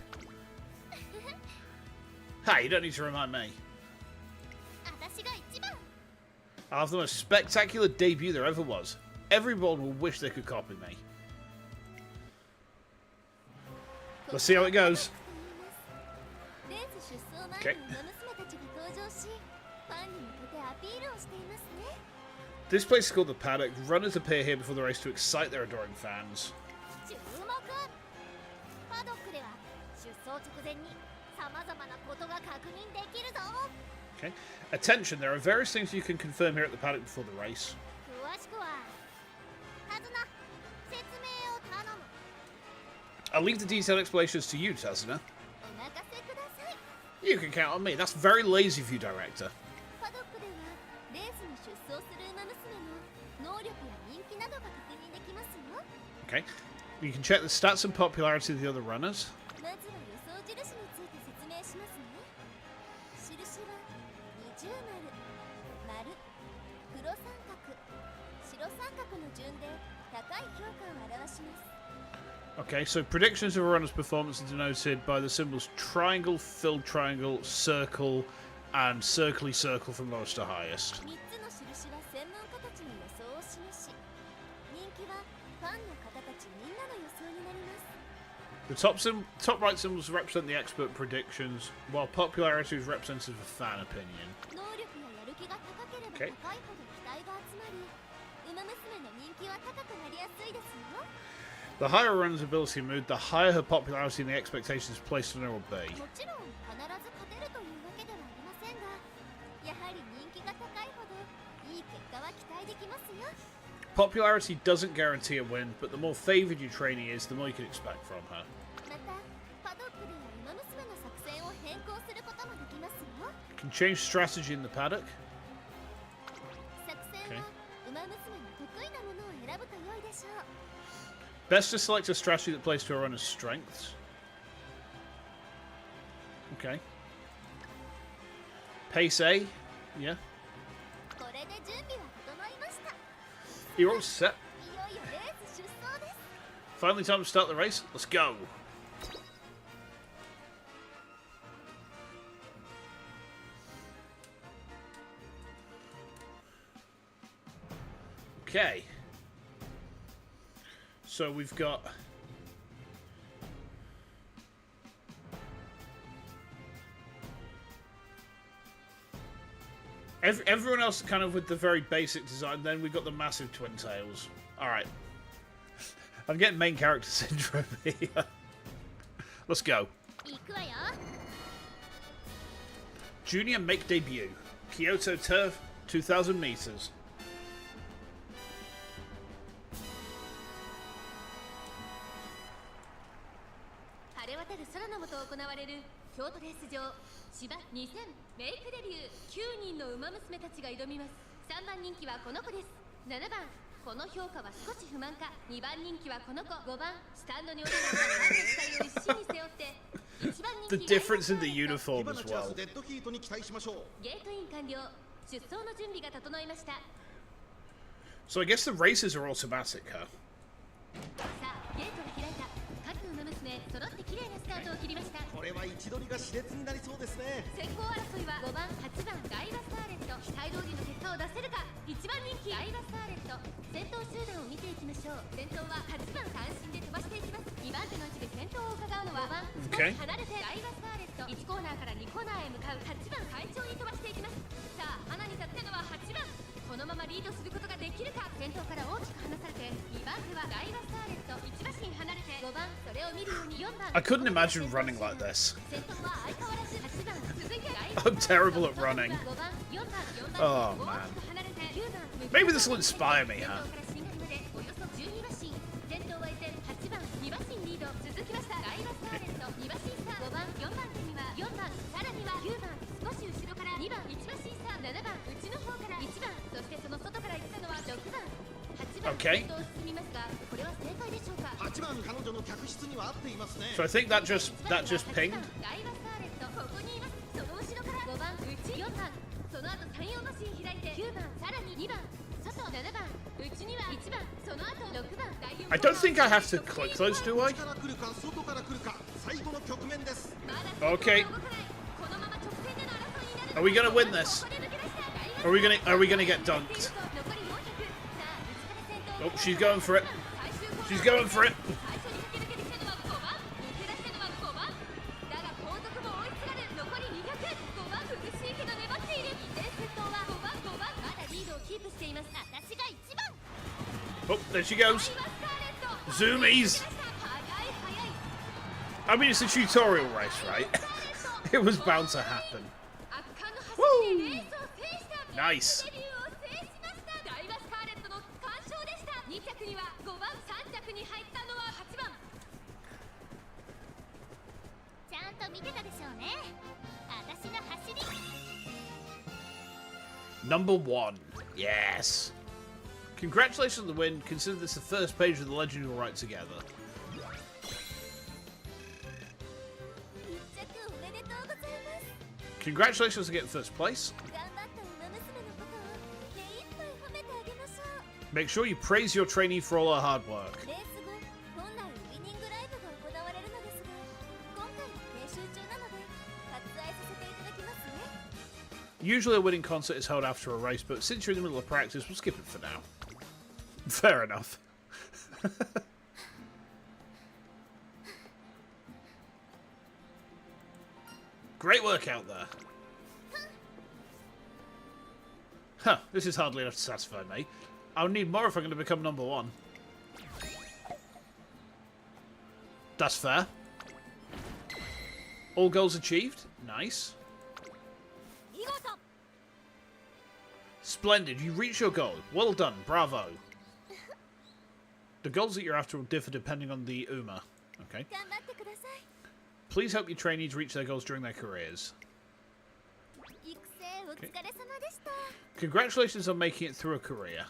[SPEAKER 1] Hey, you don't need to remind me. I'll have the most spectacular debut there ever was. Everyone will wish they could copy me. Let's see how it goes. Okay. This place is called the Paddock. Runners appear here before the race to excite their adoring fans. Okay. Attention, there are various things you can confirm here at the paddock before the race. I'll leave the detailed explanations to you, Tazuna. You can count on me. That's very lazy of you, director. Okay. You can check the stats and popularity of the other runners. Okay, so predictions of a runner's performance are denoted by the symbols triangle, filled triangle, circle, and circly circle from lowest to highest. The top right symbols represent the expert predictions, while popularity is representative of fan opinion. Okay. The higher a runner's ability mood, the higher her popularity and the expectations placed on her will be. Popularity doesn't guarantee a win, but the more favoured your trainee is, the more you can expect from her. You can change strategy in the paddock. Okay. Best to select a strategy that plays to a runner's strengths. Okay. Pace A. Yeah. You're all set. Finally time to start the race. Let's go. Okay. So we've got everyone else kind of with the very basic design. Then we've got the massive twin tails. All right, I'm getting main character syndrome here. Let's go. Junior make debut. Kyoto Turf, 2,000 meters. The difference in the uniform as well. So I guess the races are automatic, huh? Okay. I couldn't imagine running like this. I'm terrible at running. Oh man. Maybe this will inspire me, huh? Okay. So I think that just pinged. I don't think I have to click those, do I?
[SPEAKER 3] 内から来るか外から来るか最後の局面です
[SPEAKER 1] Okay. Are we gonna win this? Are we gonna get dunked? Oh, she's going for it. She's going for it. Oh, there she goes. Zoomies. I mean, it's a tutorial race, right? It was bound to happen. Woo! Nice. Number 1. Yes. Congratulations on the win. Consider this the first page of the legend you'll write together. Congratulations on getting first place. Make sure you praise your trainee for all her hard work. Usually a winning concert is held after a race, but since you're in the middle of practice, we'll skip it for now. Fair enough. Great work out there. Huh, this is hardly enough to satisfy me. I'll need more if I'm going to become number 1. That's fair. All goals achieved. Nice. Splendid, you reached your goal. Well done, bravo. The goals that you're after will differ depending on the UMA. Okay. Please help your trainees reach their goals during their careers. Okay. Congratulations on making it through a career.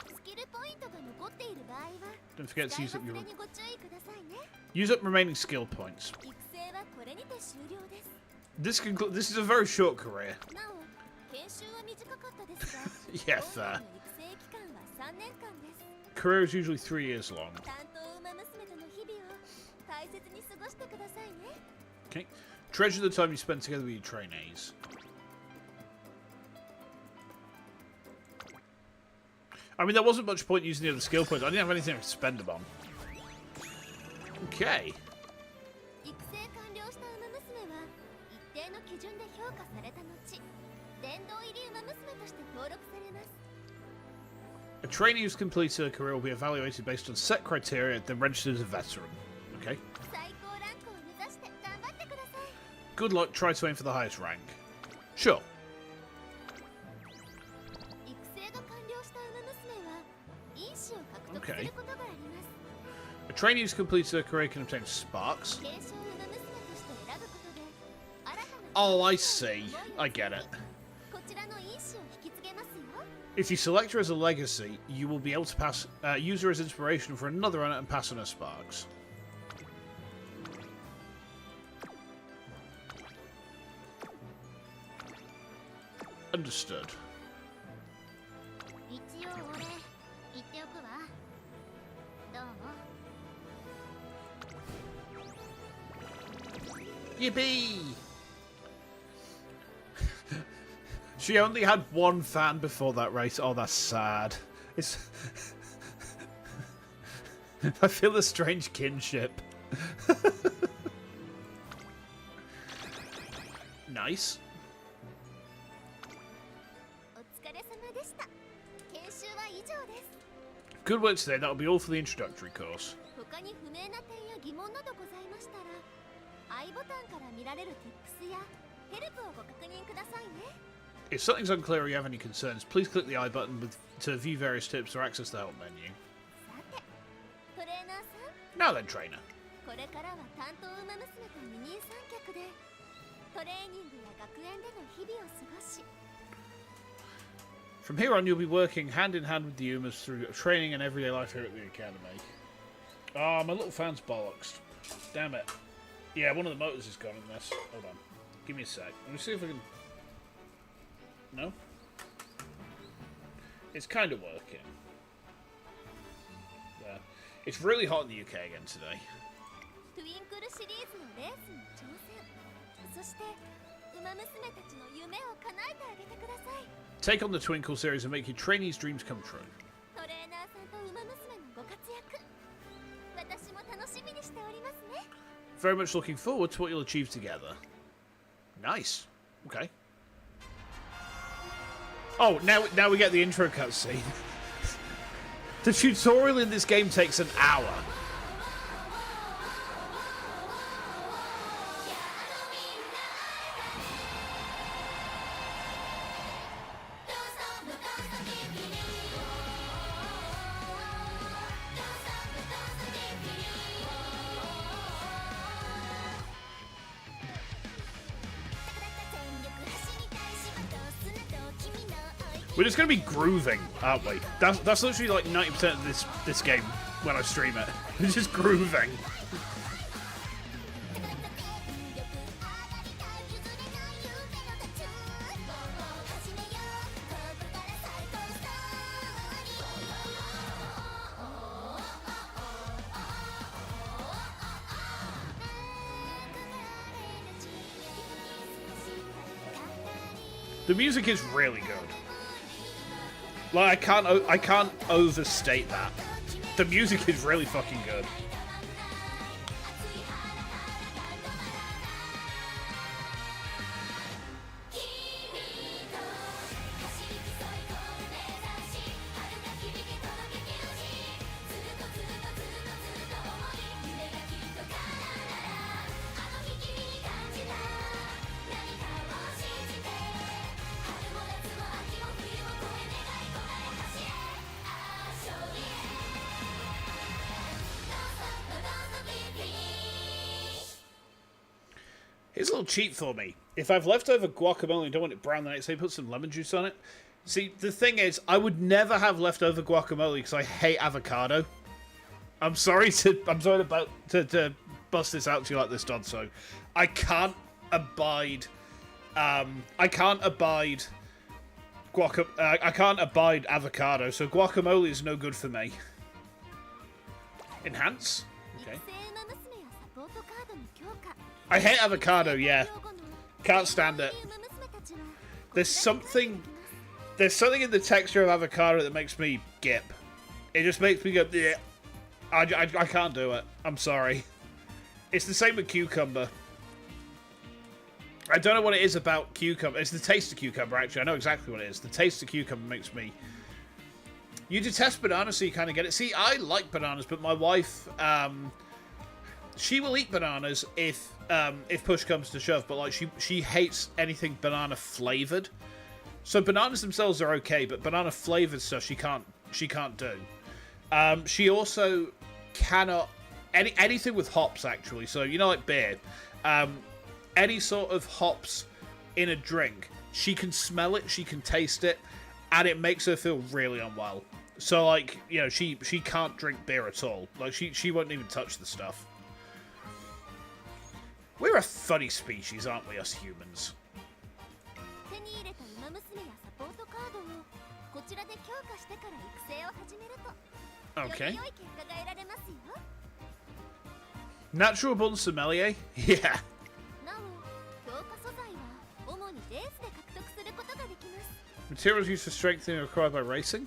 [SPEAKER 1] Don't forget to use up your... Use up remaining skill points. This is a very short career. Yeah, fair. Career is usually 3 years long. Okay. Treasure the time you spend together with your trainees. I mean, there wasn't much point using the other skill points. I didn't have anything to spend them on. Okay. A trainee who's completed a career will be evaluated based on set criteria, then registered as a veteran. Okay. Good luck, try to aim for the highest rank. Sure. Okay. A trainee who's completed a career can obtain sparks. Oh, I see. I get it. If you select her as a legacy, you will be able to pass use her as inspiration for another runner and pass on her sparks. Understood. Yippee! She only had 1 fan before that race. Oh, that's sad. It's... I feel a strange kinship. Nice. Good work today. That'll be all for the introductory course. If something's unclear or you have any concerns, please click the I button to view various tips or access the help menu. Now then, trainer. From here on, you'll be working hand in hand with the UMAs through training and everyday life here at the academy. Oh, my little fan's bollocks. Damn it. Yeah, one of the motors is gone in this. Hold on. Give me a sec. Let me see if I can... No? It's kind of working. Yeah. It's really hot in the UK again today. Take on the Twinkle series and make your trainees' dreams come true. Very much looking forward to what you'll achieve together. Nice. Okay. Oh, now we get the intro cutscene. The tutorial in this game takes an hour. We're just going to be grooving, aren't we? That's literally like 90% of this game when I stream it. We're just grooving. The music is really good. Like, I can't overstate that. The music is really fucking good. Here's a little cheat for me. If I've leftover guacamole and don't want it brown the next day, put some lemon juice on it. See, the thing is, I would never have leftover guacamole because I hate avocado. I'm sorry to bust this out to you like this, Don. So, I can't abide avocado. So guacamole is no good for me. Enhance. Okay. I hate avocado, yeah. Can't stand it. There's something in the texture of avocado that makes me gip. It just makes me go, yeah. I can't do it. I'm sorry. It's the same with cucumber. I don't know what it is about cucumber. It's the taste of cucumber, actually. I know exactly what it is. The taste of cucumber makes me... You detest bananas, so you kind of get it. See, I like bananas, but my wife... she will eat bananas if push comes to shove, but like she hates anything banana flavored. So bananas themselves are okay, but banana flavored stuff she can't do. She also cannot anything with hops, actually. So you know, like beer, any sort of hops in a drink, she can smell it, she can taste it, and it makes her feel really unwell. So like, you know, she can't drink beer at all. Like she won't even touch the stuff. We're a funny species, aren't we, us humans? Okay. Natural born sommelier? Yeah. Materials used for strengthening are required by racing?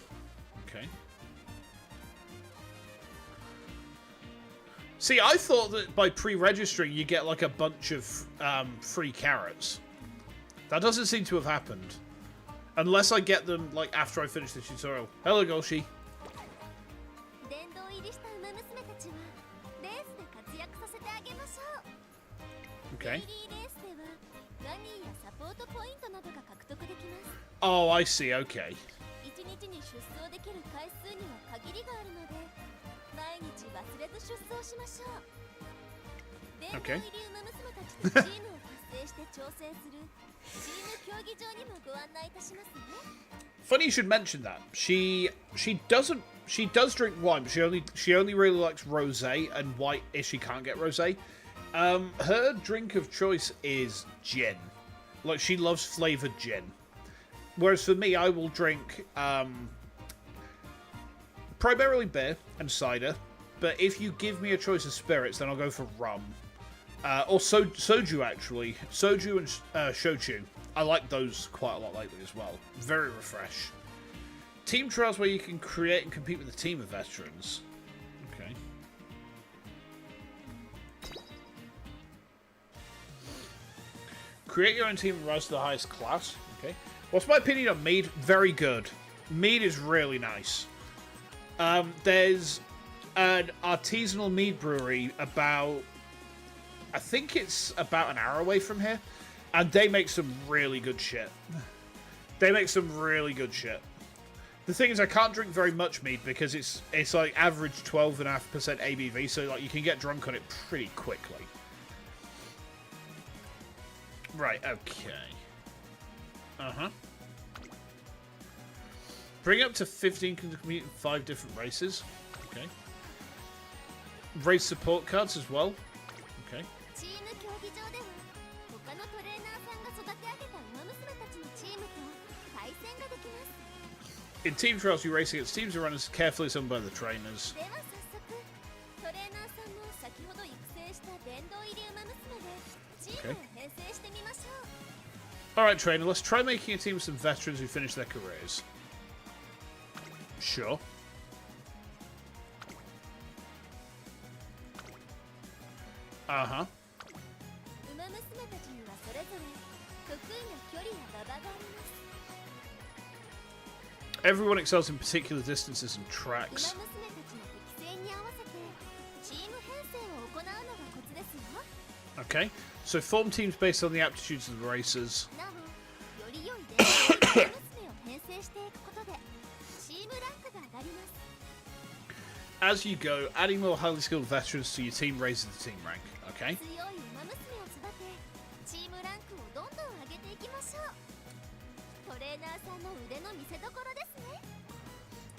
[SPEAKER 1] Okay. See, I thought that by pre-registering you get like a bunch of free carrots. That doesn't seem to have happened. Unless I get them like after I finish the tutorial. Hello, Golshi. Okay. Oh, I see, okay. Okay. Funny you should mention that. She does drink wine, but she only really likes rosé and white if she can't get rosé. Her drink of choice is gin. Like, she loves flavored gin. Whereas for me, I will drink primarily beer and cider. But if you give me a choice of spirits, then I'll go for rum. Or soju, actually. Soju and shochu. I like those quite a lot lately as well. Very refresh. Team trials where you can create and compete with a team of veterans. Okay. Create your own team and rise to the highest class. Okay. What's my opinion on mead? Very good. Mead is really nice. There's an artisanal mead brewery about... I think it's about an hour away from here. And they make some really good shit. They make some really good shit. The thing is, I can't drink very much mead because it's like average 12.5% ABV, so like you can get drunk on it pretty quickly. Right, okay. Uh-huh. Bring up to 15 can compete in 5 different races. Okay. Race support cards as well. Okay. In team trials, you race against teams of runners carefully summoned by the trainers. Okay. Alright, trainer, let's try making a team of some veterans who finish their careers. Sure. Uh-huh. Everyone excels in particular distances and tracks. Okay, so form teams based on the aptitudes of the racers. As you go, adding more highly skilled veterans to your team raises the team rank. Okay.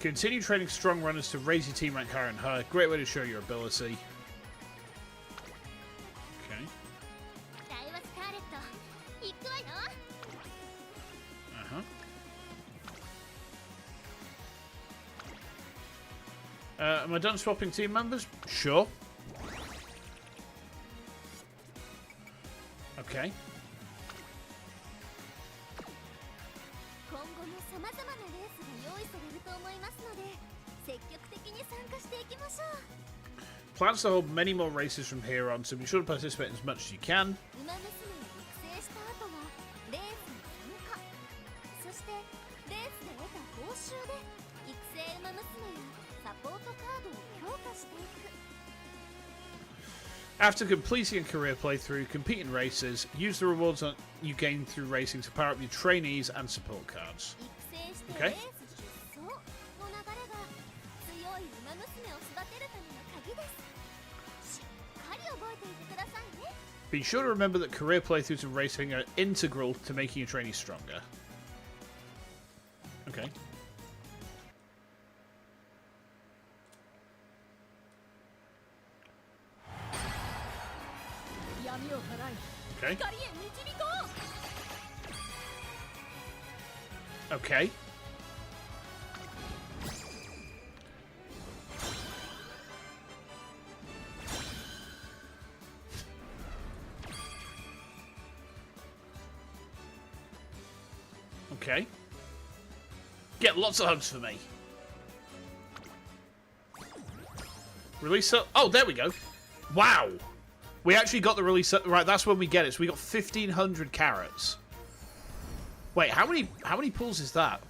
[SPEAKER 1] Continue training strong runners to raise your team rank higher and higher. Great way to show your ability. Okay. Uh-huh. Am I done swapping team members? Sure. Okay. Plans to hold many more races from here on, so be sure to participate in as much as you can. After completing a career playthrough, compete in races, use the rewards you gain through racing to power up your trainees and support cards. Okay? Be sure to remember that career playthroughs and racing are integral to making your trainees stronger. Okay. Okay. Okay. Okay. Get lots of hugs for me. Release up. Oh, there we go. Wow. We actually got the release up. Right, that's when we get it. So we got 1,500 carrots. Wait, how many pulls is that?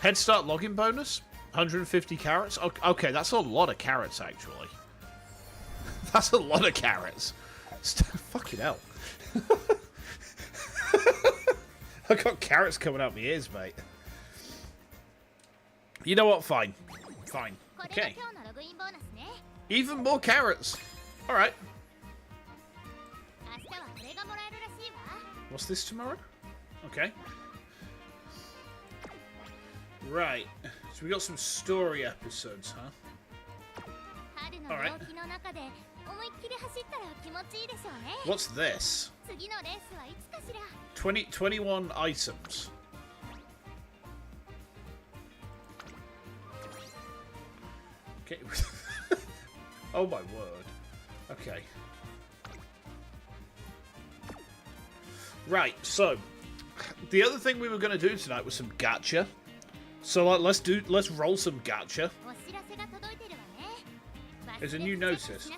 [SPEAKER 1] Head start login bonus? 150 carrots? Okay, that's a lot of carrots, actually. That's a lot of carrots. Fucking hell. I got carrots coming out my ears, mate. You know what? Fine. Fine. Okay. Even more carrots. Alright. What's this tomorrow? Okay. Right. So we got some story episodes, huh? Alright. What's this? 21 items. Oh my word. Okay. Right, so the other thing we were going to do tonight was some gacha. So let's roll some gacha. There's a new notice.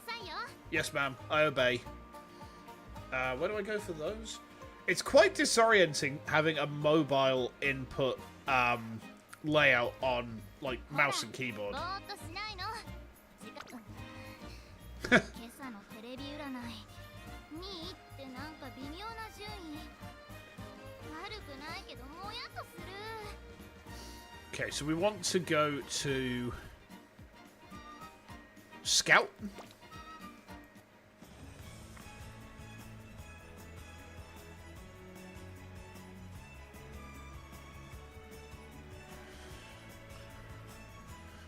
[SPEAKER 1] Yes, ma'am. I obey. Where do I go for those? It's quite disorienting having a mobile input layout on like mouse and keyboard. Okay, so we want to go to Scout.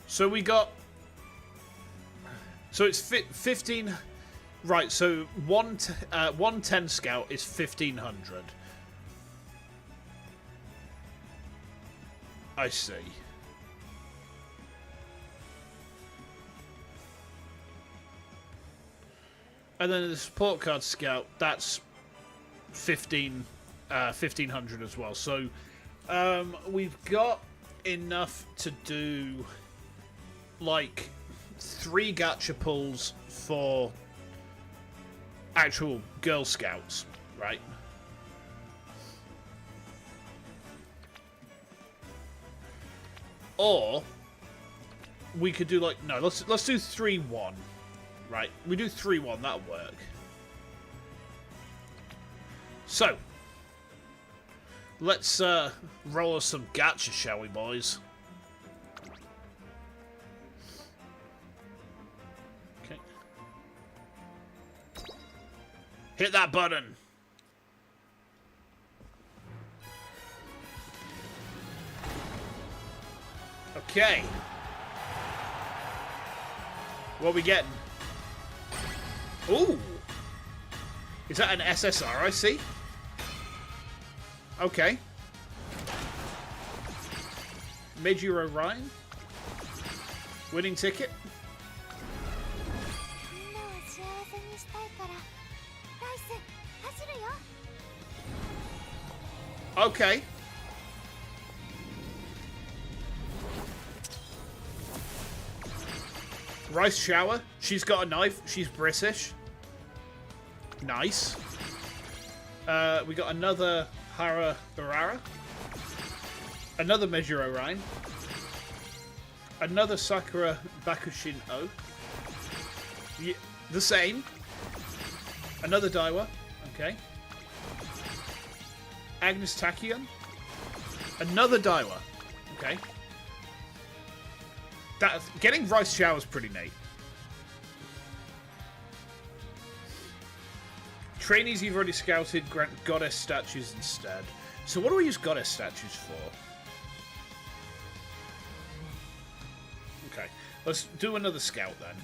[SPEAKER 1] So we got... So it's 15... Right, so 110 Scout is 1500. I see. And then the support card Scout, that's 1500 as well. So we've got enough to do like 3 gacha pulls for actual Girl Scouts, right? Or we could do like let's do 3-1, right? We do 3-1, that'll work. So let's roll us some gacha, shall we, boys? Okay. Hit that button. Okay. What are we getting? Ooh. Is that an SSR I see? Okay. Mid-Euro Orion. Winning ticket. Okay. Rice Shower. She's got a knife. She's British. Nice. We got another Hara Urara. Another Measure Orion. Another Sakura Bakushin O. Yeah, the same. Another Daiwa. Okay. Agnes Tachyon. Another Daiwa. Okay. Getting Rice Shower is pretty neat. Trainees you've already scouted grant goddess statues instead. So what do we use goddess statues for? Okay, let's do another scout then.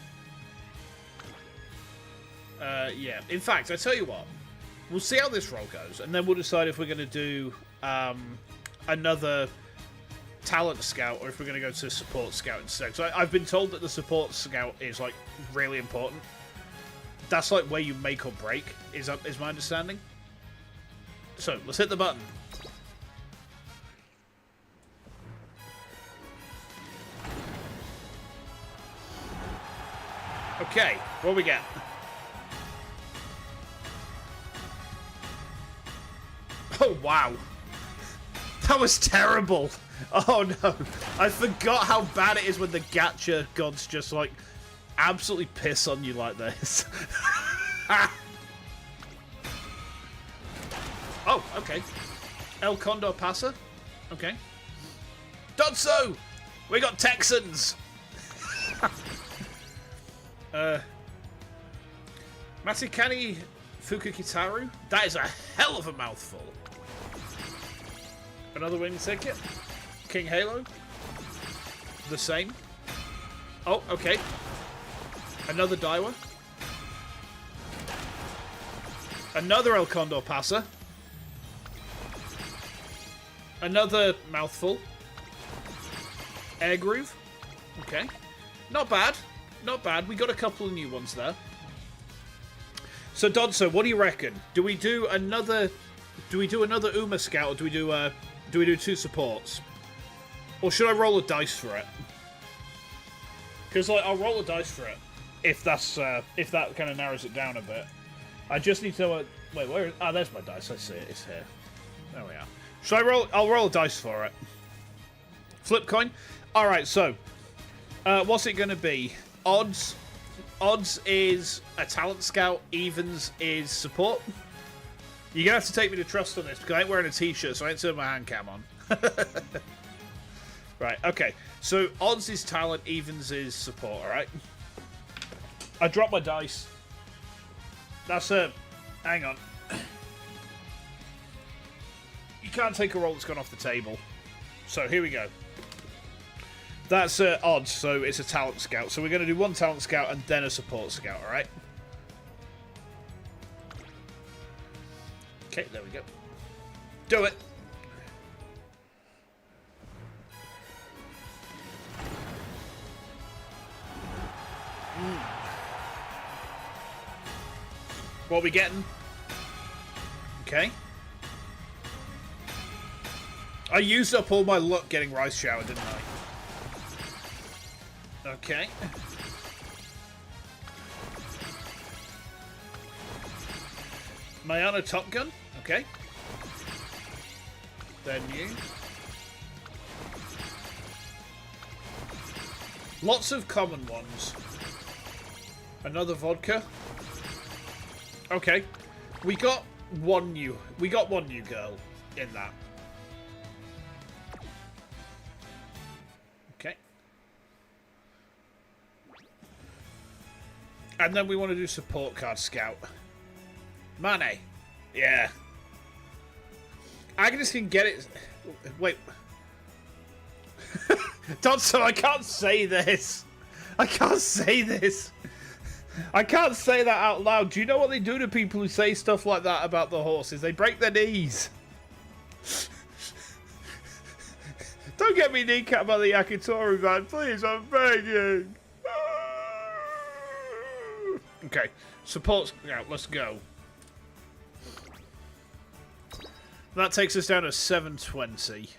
[SPEAKER 1] Yeah, in fact, I tell you what. We'll see how this roll goes, and then we'll decide if we're going to do another talent scout or if we're going to go to support scout instead. So I've been told that the support scout is like really important. That's like where you make or break, is my understanding. So let's hit the button. Okay, what we get? Oh wow, that was terrible. Oh no, I forgot how bad it is when the gacha gods just like absolutely piss on you like this. Oh, okay. El Condor Pasa. Okay. Dotso! We got Texans! Matikani Fukukitaru. That is a hell of a mouthful. Another wing ticket. King Halo. The same. Oh, okay. Another Daiwa. Another El Condor Pasa. Another mouthful. Air Groove. Okay. Not bad. not bad. We got a couple of new ones there. So Dodso, what do you reckon? Do we do another Uma Scout, or do we do 2 supports? Or should I roll a dice for it? Because like I'll roll a dice for it if that kind of narrows it down a bit. I just need to wait. Where? Ah, there's my dice. I see it. It's here. There we are. Should I roll? I'll roll a dice for it. Flip coin. All right. So, what's it going to be? Odds is a talent scout. Evens is support. You're gonna have to take me to trust on this because I ain't wearing a t-shirt, so I ain't turned my hand cam on. Right. Okay. So odds is talent. Evens is support. All right. I dropped my dice. That's a. Hang on. You can't take a roll that's gone off the table. So here we go. That's odds, so it's a talent scout. So we're going to do 1 talent scout and then a support scout, alright? Okay, there we go. Do it! What are we getting? Okay. I used up all my luck getting Rice Shower, didn't I? Okay. Mayana Top Gun. Okay. Then you. Lots of common ones. Another vodka. Okay. We got one new girl in that. Okay. And then we want to do support card scout. Money. Yeah. Agnes can get it. Wait. Dodso, I can't say this. I can't say this. I can't say that out loud. Do you know what they do to people who say stuff like that about the horses? They break their knees. Don't get me kneecapped by the Yakitori, man. Please, I'm begging. Okay. Support scout. Let's go. That takes us down to 720.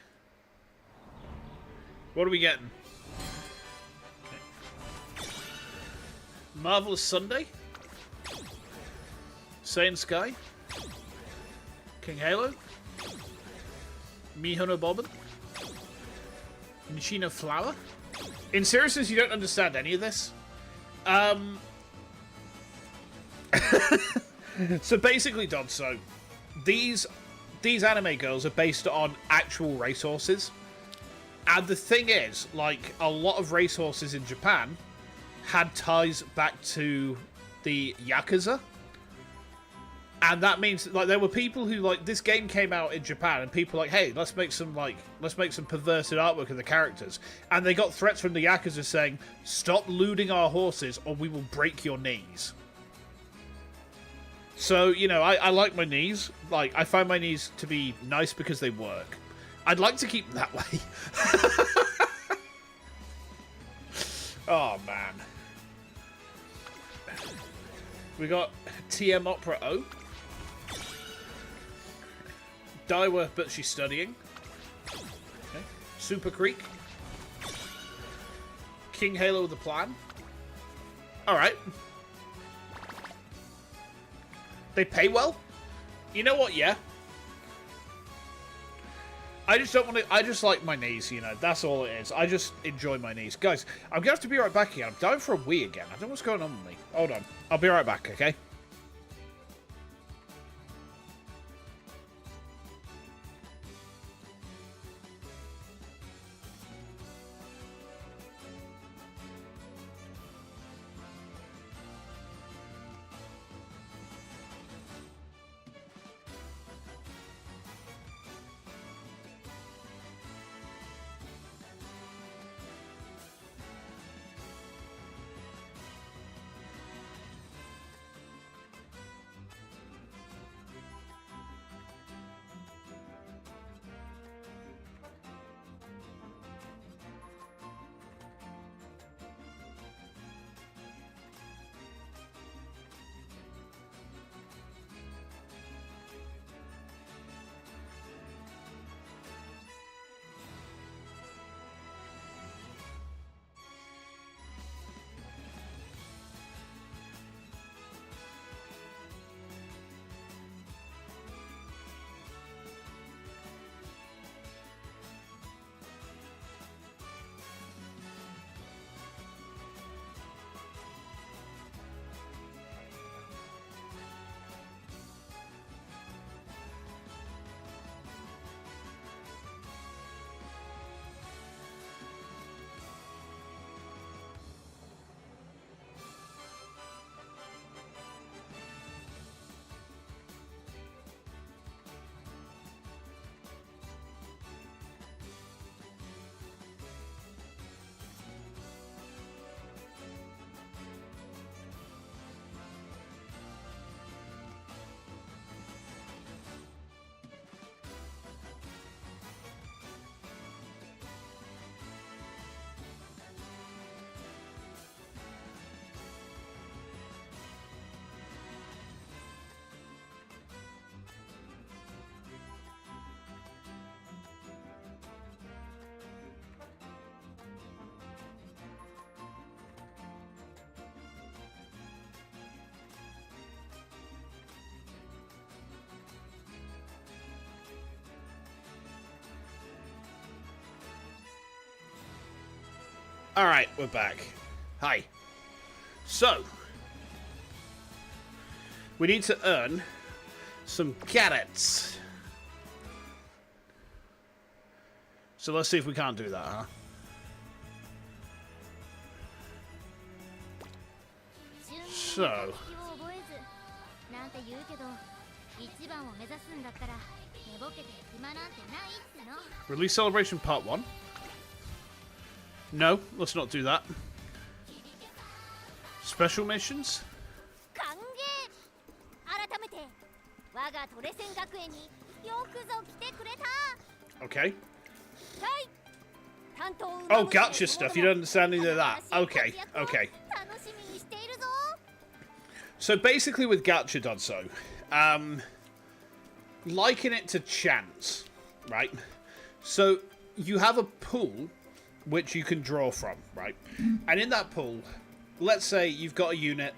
[SPEAKER 1] What are we getting? Okay. Marvelous Sunday. Saiyan Sky. King Halo. Mihono Bobbin. Nishina Flower. In seriousness, you don't understand any of this? So basically, Dodso, these anime girls are based on actual racehorses. And the thing is, like, a lot of racehorses in Japan had ties back to the Yakuza. And that means, like, there were people who, like, this game came out in Japan and people were like, hey, let's make some perverted artwork of the characters. And they got threats from the Yakuza saying, stop looting our horses or we will break your knees. So, you know, I like my knees. Like, I find my knees to be nice because they work. I'd like to keep them that way. Oh, man. We got TM Opera O. Daiwa, but she's studying. Okay. Super Creek. King Halo with a plan. Alright. They pay well? You know what, yeah. I just don't want to... I just like my knees, you know. That's all it is. I just enjoy my knees. Guys, I'm going to have to be right back again. I'm dying for a wee again. I don't know what's going on with me. Hold on. I'll be right back, okay? Alright, we're back. Hi. So, we need to earn some carrots. So let's see if we can't do that, huh? So, release celebration part 1. No, let's not do that. Special missions? Okay. Oh, gotcha stuff. You don't understand any of that. Okay, okay. So basically with gacha Dodso, liken it to chance, right? So you have a pool which you can draw from, right? And in that pool, let's say you've got a unit.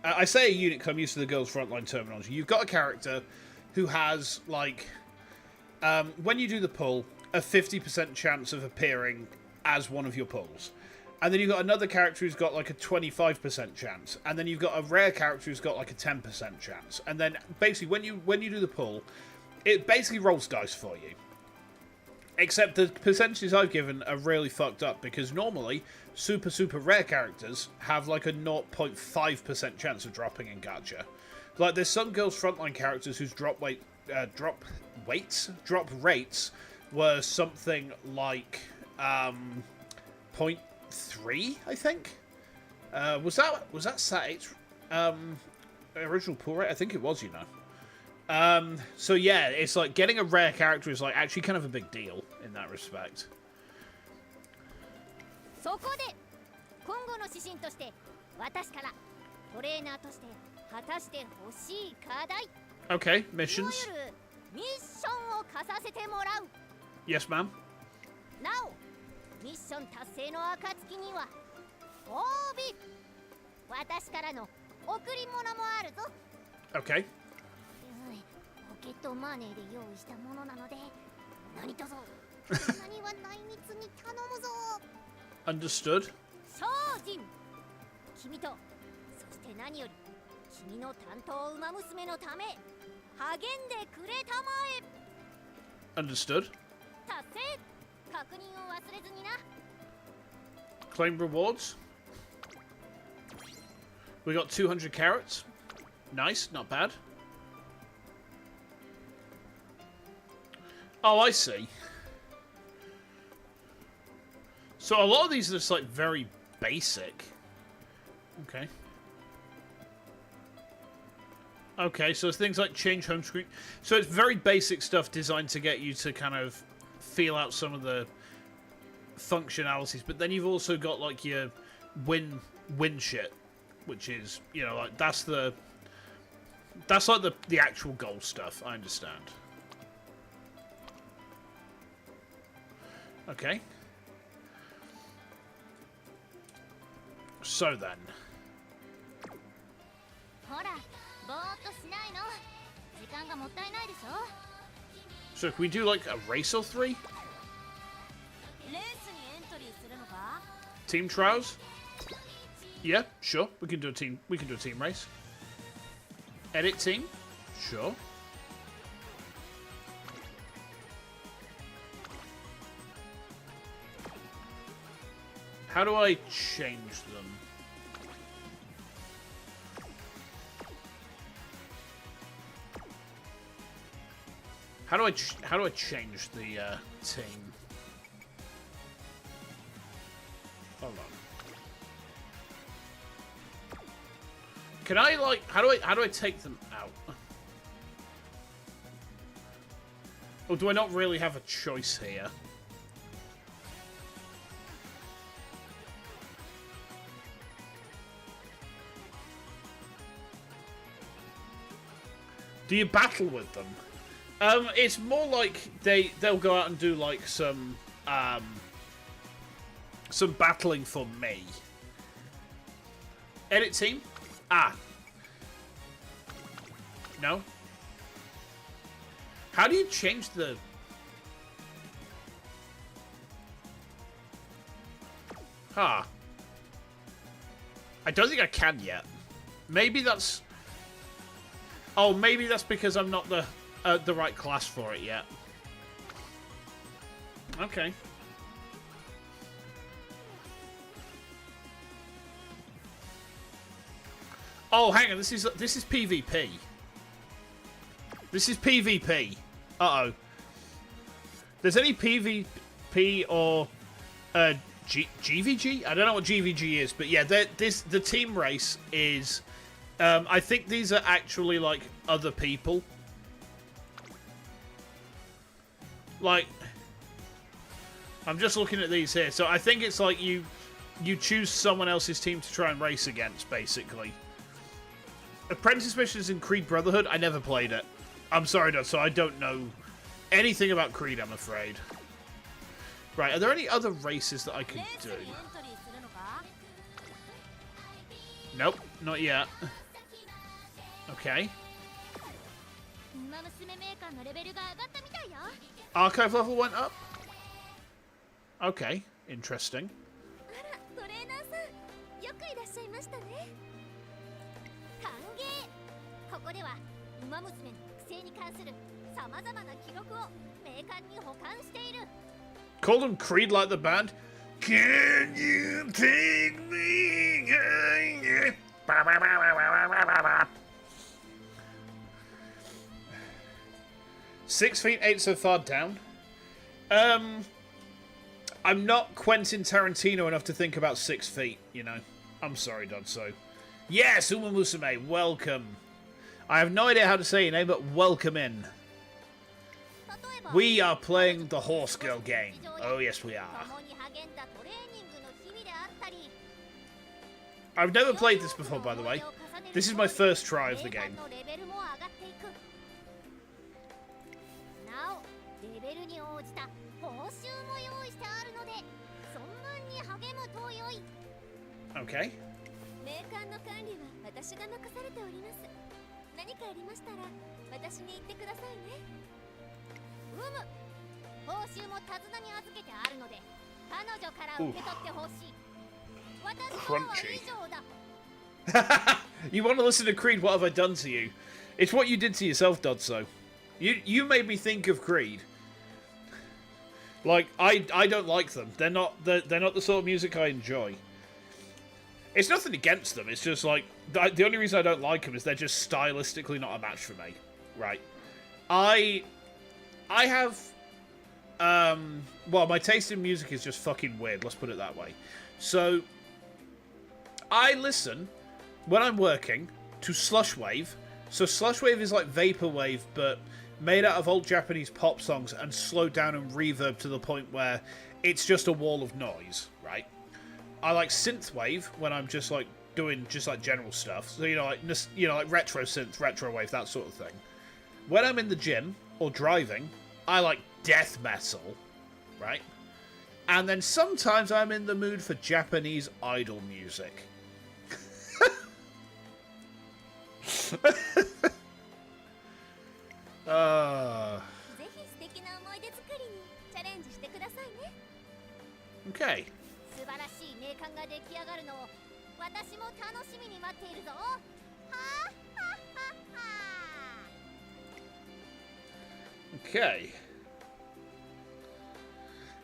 [SPEAKER 1] I say a unit because I'm used to the girls' frontline terminology. You've got a character who has, like, when you do the pull, a 50% chance of appearing as one of your pulls. And then you've got another character who's got, like, a 25% chance. And then you've got a rare character who's got, like, a 10% chance. And then, basically, when you do the pull, it basically rolls dice for you. Except the percentages I've given are really fucked up, because normally, super rare characters have, like, a 0.5% chance of dropping in gacha. Like, there's some girls' frontline characters whose drop rates were something like 0.3, I think. Was that Sat 8's original pull rate? I think it was, you know. So yeah, it's like getting a rare character is like actually kind of a big deal in that respect. Okay, missions. Yes, ma'am. Okay. Understood. Understood. Claim rewards. We got 200 carrots. Nice, not bad. Oh, I see. So a lot of these are just like very basic. Okay. Okay, so it's things like change home screen. So it's very basic stuff designed to get you to kind of feel out some of the functionalities. But then you've also got like your win shit, which is, you know, like that's like the actual goal stuff. I understand. Okay. So then. So can we do like a race or 3? Team trials? Yeah, sure. We can do a team race. Edit team? Sure. How do I change them? How do I change the team? Hold on. Can I like how do I take them out? Or do I not really have a choice here? Do you battle with them? It's more like they'll go out and do like some battling for me. Edit team? Ah. No? How do you change the... Huh. I don't think I can yet. Maybe that's... Oh, maybe that's because I'm not the right class for it yet. Okay. Oh, hang on. This is PvP. This is PvP. Uh-oh. There's any PvP or GVG? I don't know what GVG is, but yeah, the team race is... I think these are actually, like, other people. Like... I'm just looking at these here. So I think it's like you choose someone else's team to try and race against, basically. Apprentice missions in Creed Brotherhood, I never played it. I'm sorry, Dad, so I don't know anything about Creed, I'm afraid. Right, are there any other races that I could do? Nope, not yet. Okay. Archive level went up? Okay, interesting. Called him Creed like the band. Can you take me? 6 feet 8 so far down. I'm not Quentin Tarantino enough to think about 6 feet, you know. I'm sorry, Dodso. Yes, Musume, welcome. I have no idea how to say your name, but welcome in. We are playing the Horse Girl game. Oh, yes, we are. I've never played this before, by the way. This is my first try of the game. Okay. Crunchy. You want to listen to Creed? What have I done to you? It's what you did to yourself, Dodso. You made me think of Creed. Like I don't like them. They're not the sort of music I enjoy. It's nothing against them. It's just like the only reason I don't like them is they're just stylistically not a match for me. Right. I have well, my taste in music is just fucking weird. Let's put it that way. So I listen when I'm working to Slushwave. So Slushwave is like vaporwave, but made out of old Japanese pop songs and slowed down and reverb to the point where it's just a wall of noise, right? I like synthwave when I'm just like doing just like general stuff. So like retro synth, retro wave, that sort of thing. When I'm in the gym or driving, I like death metal, right? And then sometimes I'm in the mood for Japanese idol music. Okay. Okay.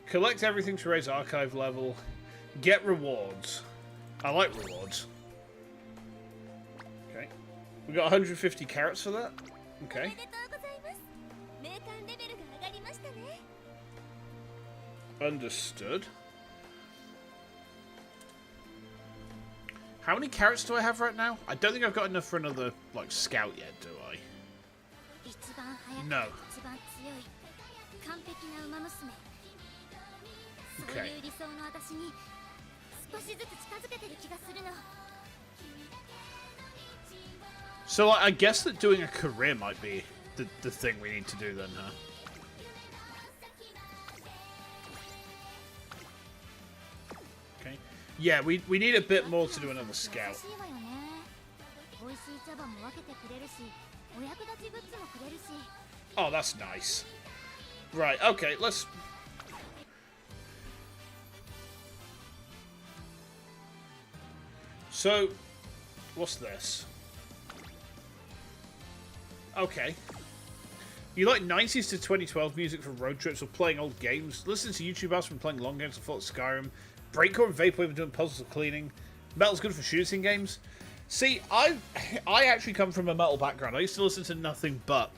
[SPEAKER 1] Collect everything to raise archive level. Get rewards. I like rewards. Okay. We got 150 carrots for that. Okay. Understood. How many carrots do I have right now? I don't think I've got enough for another, like, scout yet, do I? No. Okay. So, like, I guess that doing a career might be the thing we need to do then, huh? Okay. Yeah, we need a bit more to do another scout. Oh, that's nice. Right, okay, let's... So, what's this? Okay. You like 90s to 2012 music from road trips or playing old games? Listen to YouTubers from playing long games and Fort Skyrim. Breakcore and Vaporwave doing puzzles or cleaning. Metal's good for shooting games. See, I actually come from a metal background. I used to listen to nothing but.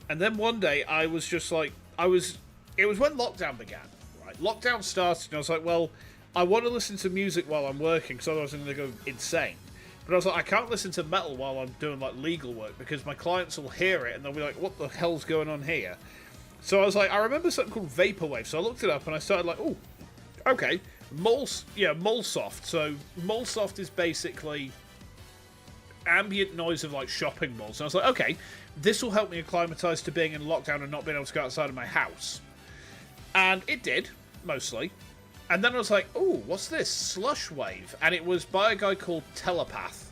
[SPEAKER 1] And then one day I was just like, it was when lockdown began, right? Lockdown started and I was like, well, I want to listen to music while I'm working because otherwise I'm going to go insane. But I was like, I can't listen to metal while I'm doing like legal work because my clients will hear it and they'll be like, what the hell's going on here? So I was like, I remember something called Vaporwave. So I looked it up and I started like, oh, okay. Mulsoft. So Mulsoft is basically ambient noise of like shopping malls. And I was like, okay, this will help me acclimatise to being in lockdown and not being able to go outside of my house. And it did, mostly. And then I was like, oh, what's this? Slush Wave. And it was by a guy called Telepath.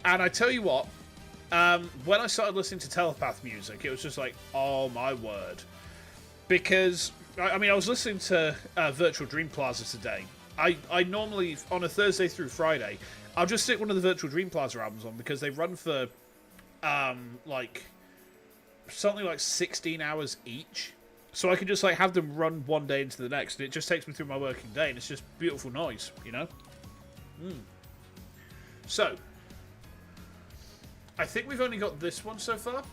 [SPEAKER 1] And I tell you what, when I started listening to Telepath music, it was just like, oh my word. Because, I mean, I was listening to Virtual Dream Plaza today. I normally, on a Thursday through Friday, I'll just stick one of the Virtual Dream Plaza albums on because they run for, like, something like 16 hours each. So I can just like have them run one day into the next, and it just takes me through my working day, and it's just beautiful noise, you know? So, I think we've only got this one so far.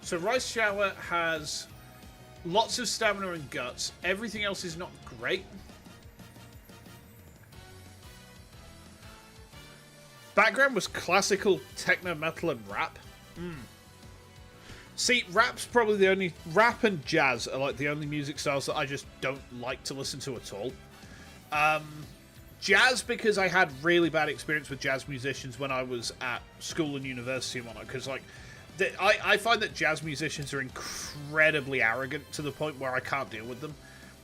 [SPEAKER 1] So Rice Shower has lots of stamina and guts. Everything else is not great. Background was classical, techno, metal, and rap. See, rap's probably the only... Rap and jazz are like the only music styles that I just don't like to listen to at all. Jazz, because I had really bad experience with jazz musicians when I was at school and university and whatnot. Because, like, I find that jazz musicians are incredibly arrogant to the point where I can't deal with them.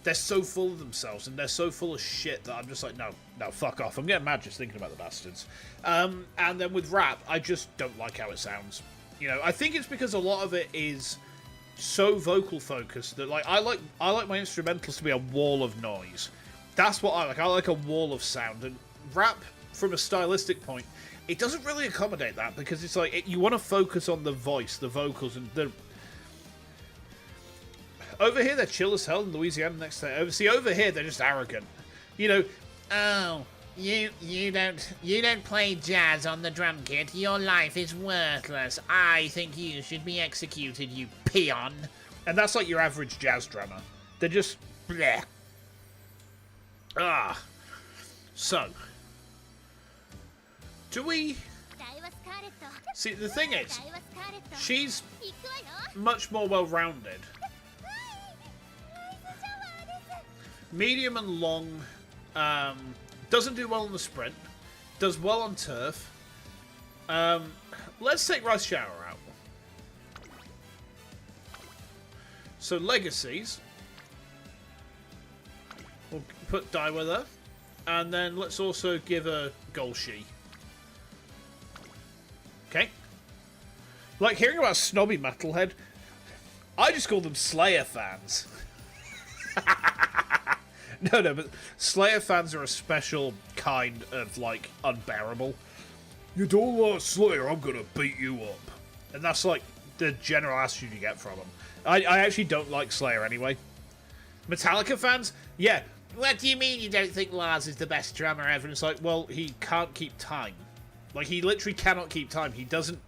[SPEAKER 1] They're so full of themselves and they're so full of shit that I'm just like, no, fuck off. I'm getting mad just thinking about the bastards. And then with rap, I just don't like how it sounds. You know, I think it's because a lot of it is so vocal focused that, like, I like my instrumentals to be a wall of noise. That's what I like. I like a wall of sound. And rap, from a stylistic point, it doesn't really accommodate that because it's like you want to focus on the voice, the vocals, and the. Over here, they're chill as hell in Louisiana next to see, over here, they're just arrogant. You know,
[SPEAKER 4] oh, you don't play jazz on the drum kit. Your life is worthless. I think you should be executed, you peon.
[SPEAKER 1] And that's like your average jazz drummer. They're just bleh. So, do we... See, the thing is, she's much more well-rounded. Medium and long, doesn't do well on the sprint, does well on turf. Let's take Rice Shower out. So legacies, we'll put Daiwa there, and then let's also give her Golshi. Okay. Like hearing about snobby metalhead, I just call them Slayer fans. No, but Slayer fans are a special kind of, like, unbearable. You don't like Slayer, I'm gonna beat you up. And that's, like, the general attitude you get from them. I actually don't like Slayer anyway. Metallica fans? Yeah.
[SPEAKER 4] What do you mean you don't think Lars is the best drummer ever?
[SPEAKER 1] And it's like, well, he can't keep time. Like, he literally cannot keep time. He doesn't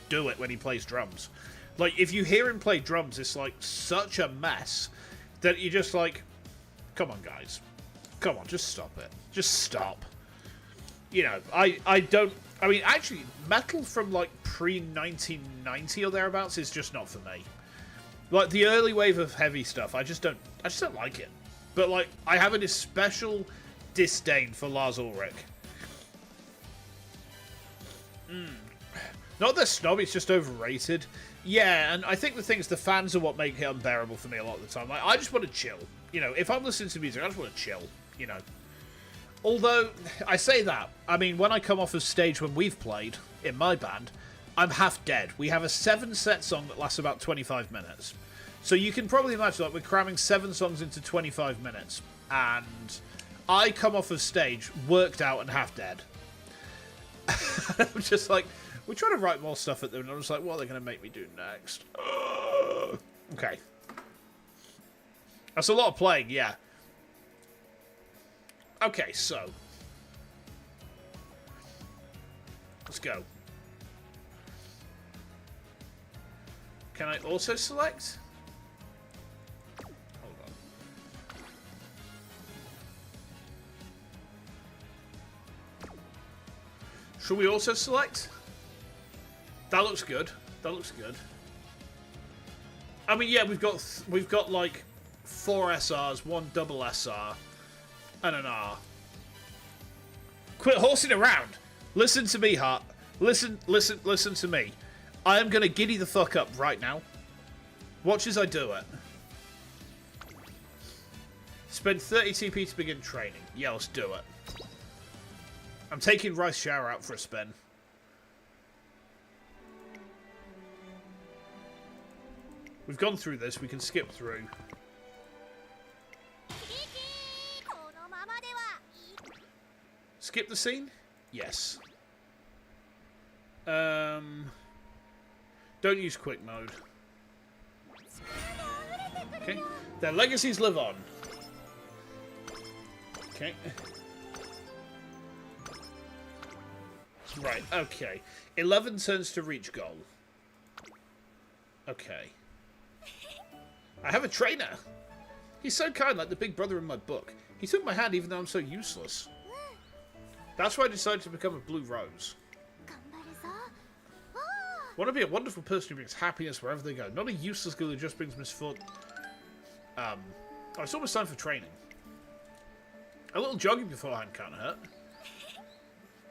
[SPEAKER 1] do it when he plays drums. Like, if you hear him play drums, it's, like, such a mess that you just, like... Come on, guys. Come on, just stop it. Just stop. You know, I don't... I mean, actually, metal from, like, pre-1990 or thereabouts is just not for me. Like, the early wave of heavy stuff, I just don't like it. But, like, I have an especial disdain for Lars Ulrich. Not that snobby, it's just overrated. Yeah, and I think the thing is the fans are what make it unbearable for me a lot of the time. Like, I just want to chill. You know, if I'm listening to music, I just want to chill, you know. Although, I say that, I mean, when I come off of stage when we've played, in my band, I'm half dead. We have a 7-set song that lasts about 25 minutes. So you can probably imagine that we're cramming 7 songs into 25 minutes. And I come off of stage, worked out and half dead. I'm just like, we're trying to write more stuff at them, and I'm just like, what are they going to make me do next? Okay. That's a lot of playing, yeah. Okay, so. Let's go. Can I also select? Hold on. Should we also select? That looks good. That looks good. I mean, yeah, we've got like 4 SRs, 1 double SR, and an R. Quit horsing around. Listen to me, Hart. Listen to me. I am gonna giddy the fuck up right now. Watch as I do it. Spend 30 TP to begin training. Yeah, let's do it. I'm taking Rice Shower out for a spin. We've gone through this, we can skip through. Skip the scene? Yes. Don't use quick mode. Okay. Their legacies live on. Okay. Right, okay. 11 turns to reach goal. Okay. I have a trainer! He's so kind, like the big brother in my book. He took my hand even though I'm so useless. That's why I decided to become a blue rose. Want to be a wonderful person who brings happiness wherever they go. Not a useless girl who just brings misfortune. Oh, it's almost time for training. A little jogging beforehand can't hurt.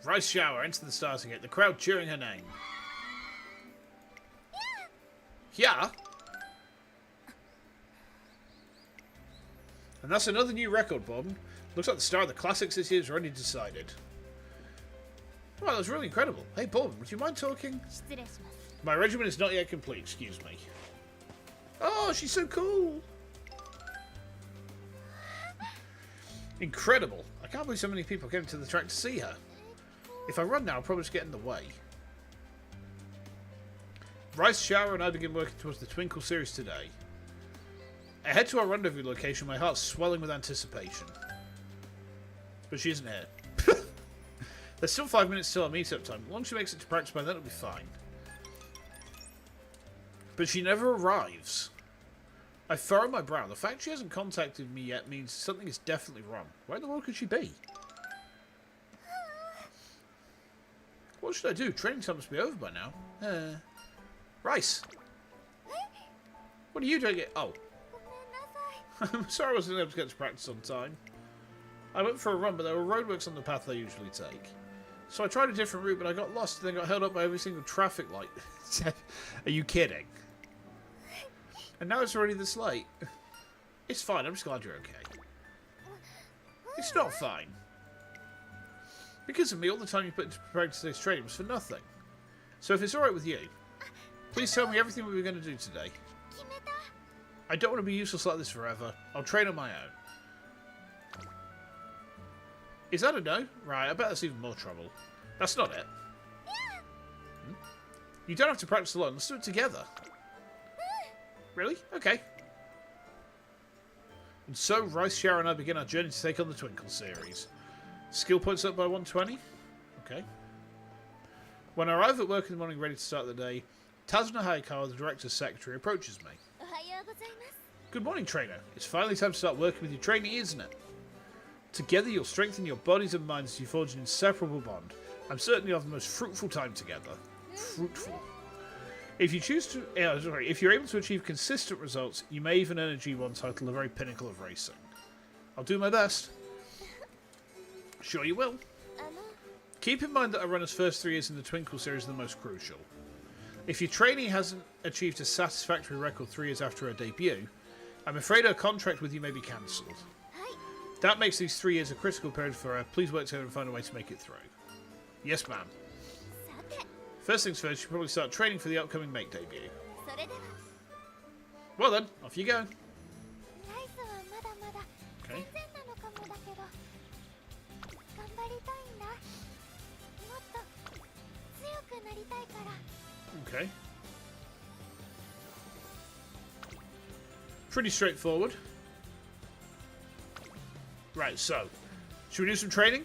[SPEAKER 1] Rice Shower, enter the starting gate. The crowd cheering her name. Yeah. And that's another new record, Bob. Looks like the star of the classics this year is already decided. Wow, that was really incredible. Hey, Bob, would you mind talking? My regiment is not yet complete, excuse me. Oh, she's so cool. Incredible. I can't believe so many people came to the track to see her. If I run now, I'll probably just get in the way. Rice Shower and I begin working towards the Twinkle series today. I head to our rendezvous location, my heart's swelling with anticipation. But she isn't here. There's still 5 minutes till our meet-up time. As long as she makes it to practice by then, it'll be fine. But she never arrives. I furrow my brow. The fact she hasn't contacted me yet means something is definitely wrong. Where in the world could she be? What should I do? Training time must be over by now. Rice! What are you doing? Oh. I'm sorry I wasn't able to get to practice on time. I went for a run, but there were roadworks on the path I usually take. So I tried a different route, but I got lost and then got held up by every single traffic light. Are you kidding? And now it's already this late. It's fine, I'm just glad you're okay. It's not fine. Because of me, all the time you put into preparing today's training was for nothing. So if it's alright with you, please tell me everything we were going to do today. I don't want to be useless like this forever. I'll train on my own. Is that a no? Right, I bet that's even more trouble. That's not it. Hmm? You don't have to practice alone. Let's do it together. Really? Okay. And so, Rice, Shower and I begin our journey to take on the Twinkle series. Skill points up by 120. Okay. When I arrive at work in the morning ready to start the day, Tazuna Hayakawa, the director's secretary, approaches me. Good morning, trainer. It's finally time to start working with your trainee, isn't it? Together you'll strengthen your bodies and minds as you forge an inseparable bond. I'm certain you'll have the most fruitful time together. Fruitful. If you choose to, if you're able to achieve consistent results, you may even earn a G1 title, the very pinnacle of racing. I'll do my best. Sure you will. Keep in mind that a runner's first 3 years in the Twinkle series are the most crucial. If your trainee hasn't achieved a satisfactory record 3 years after her debut, I'm afraid her contract with you may be cancelled. That makes these 3 years a critical period for her. Please work together and find a way to make it through. Yes, ma'am. First things first, you should probably start training for the upcoming Make debut.
[SPEAKER 2] それでは
[SPEAKER 1] Well then, off you go.
[SPEAKER 2] ライスはまだまだ
[SPEAKER 1] Okay.
[SPEAKER 2] 全然なのかもだけど頑張りたいんだもっと強くなりたいから
[SPEAKER 1] Okay. Pretty straightforward. Right, so, should we do some training?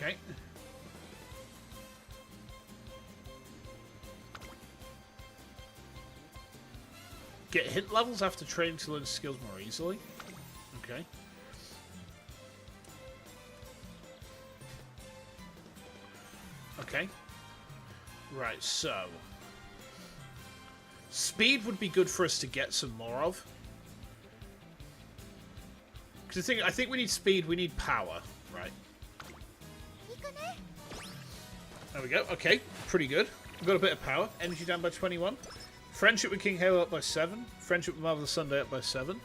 [SPEAKER 1] Okay. Get hit levels after training to learn skills more easily. Okay. Okay. Right, so speed would be good for us to get some more of. Because I think we need speed, we need power, right?
[SPEAKER 2] 行くね
[SPEAKER 1] There we go. Okay, pretty good. We've got a bit of power. Energy down by 21. Friendship with King Halo up by 7. Friendship with Marvelous Sunday up by 7.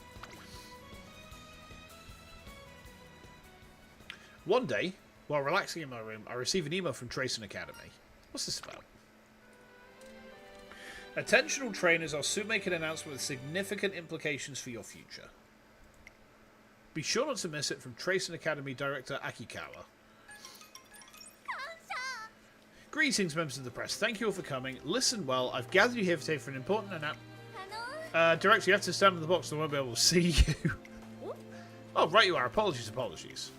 [SPEAKER 1] One day, while relaxing in my room, I receive an email from Tracing Academy. What's this about? Attention all trainers, I'll soon make an announcement with significant implications for your future. Be sure not to miss it, from Tracing Academy Director Akikawa. Greetings, members of the press. Thank you all for coming. Listen well, I've gathered you here today for an important announcement. Director, you have to stand in the box so I won't be able to see you. Oh, right you are. Apologies, apologies.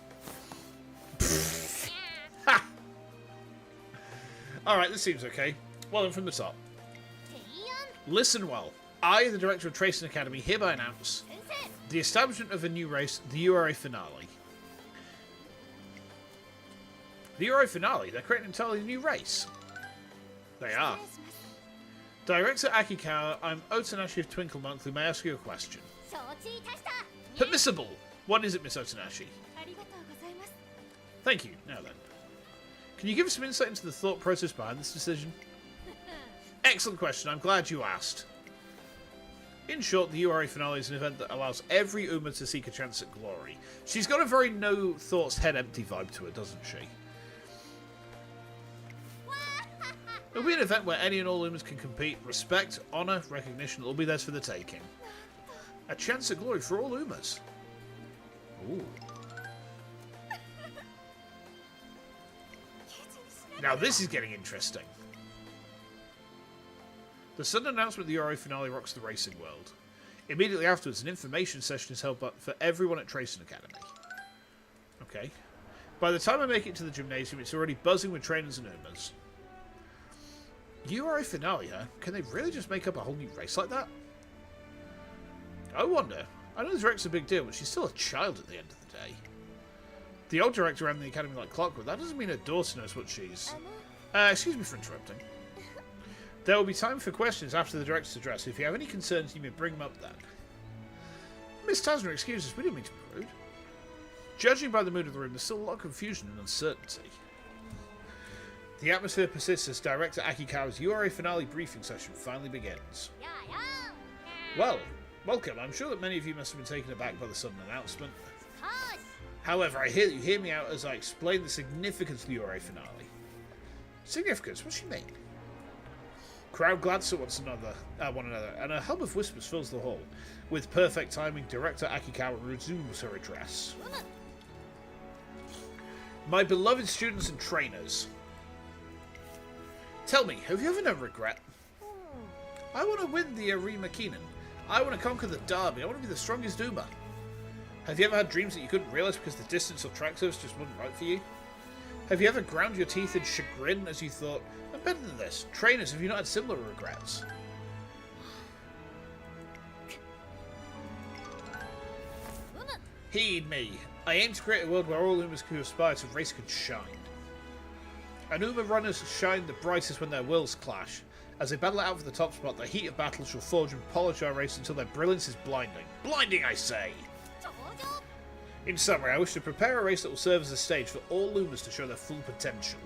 [SPEAKER 1] Ha! Alright, this seems okay. Well then, from the top.
[SPEAKER 2] 提案
[SPEAKER 1] Listen well. I, the director of Tracing Academy, hereby announce
[SPEAKER 2] 先生
[SPEAKER 1] the establishment of a new race, the URA Finale. The URA Finale? They're creating an entirely new race. They are.
[SPEAKER 2] 失礼します
[SPEAKER 1] Director Akikawa, I'm Otanashi of Twinkle Monthly. May I ask you a question?
[SPEAKER 2] 承知いたした
[SPEAKER 1] Permissible! What is it, Miss Otanashi?
[SPEAKER 2] ありがとうございます
[SPEAKER 1] Thank you. Now then. Can you give us some insight into the thought process behind this decision? Excellent question. I'm glad you asked. In short, the URA Finale is an event that allows every Uma to seek a chance at glory. She's got a very no thoughts, head empty vibe to her, doesn't she? It'll be an event where any and all Umas can compete. Respect, honour, recognition will be theirs for the taking. A chance at glory for all Umas. Ooh. Now this is getting interesting. The sudden announcement of the URA Finale rocks the racing world. Immediately afterwards, an information session is held for everyone at Tracing Academy. Okay. By the time I make it to the gymnasium, it's already buzzing with trainers and Umas. URA Finale, huh? Can they really just make up a whole new race like that? I wonder. I know the director's a big deal, but she's still a child at the end of the day. The old director ran the academy like clockwork. That doesn't mean her daughter knows what she's...
[SPEAKER 2] あの
[SPEAKER 1] excuse me for interrupting. There will be time for questions after the director's address. If you have any concerns, you may bring them up then. Miss Tasner, excuse us, we didn't mean to be rude. Judging by the mood of the room, there's still a lot of confusion and uncertainty. The atmosphere persists as Director Akikawa's URA Finale briefing session finally begins.
[SPEAKER 2] やあやあ
[SPEAKER 1] Well, welcome. I'm sure that many of you must have been taken aback by the sudden announcement.
[SPEAKER 2] 少し
[SPEAKER 1] However, I hear that you hear me out as I explain the significance of the URA Finale. Significance? What does she mean? Crowd glance at one another, and a hum of whispers fills the hall. With perfect timing, Director Akikawa resumes her address.
[SPEAKER 2] うむ
[SPEAKER 1] My beloved students and trainers. Tell me, have you ever known regret? I want to win the Arima Keenan. I want to conquer the Derby. I want to be the strongest Uma. Have you ever had dreams that you couldn't realise because the distance or track surface just wasn't right for you? Have you ever ground your teeth in chagrin as you thought, I'm better than this? Trainers, have you not had similar regrets?
[SPEAKER 2] うむ
[SPEAKER 1] Heed me. I aim to create a world where all Umas who aspire to race can shine. And Uma runners shine the brightest when their wills clash. As they battle it out for the top spot, the heat of battle shall forge and polish our race until their brilliance is blinding. Blinding, I say!
[SPEAKER 2] 頂上
[SPEAKER 1] In summary, I wish to prepare a race that will serve as a stage for all Umas to show their full potential.